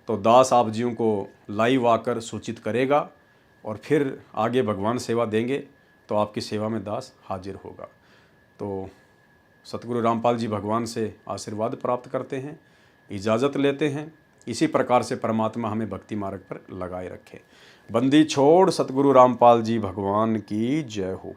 तो दास आप जियों को लाइव आकर सूचित करेगा और फिर आगे भगवान सेवा देंगे तो आपकी सेवा में दास हाजिर होगा। तो सतगुरु रामपाल जी भगवान से आशीर्वाद प्राप्त करते हैं, इजाज़त लेते हैं। इसी प्रकार से परमात्मा हमें भक्ति मार्ग पर लगाए रखे। बंदी छोड़ सतगुरु रामपाल जी भगवान की जय हो।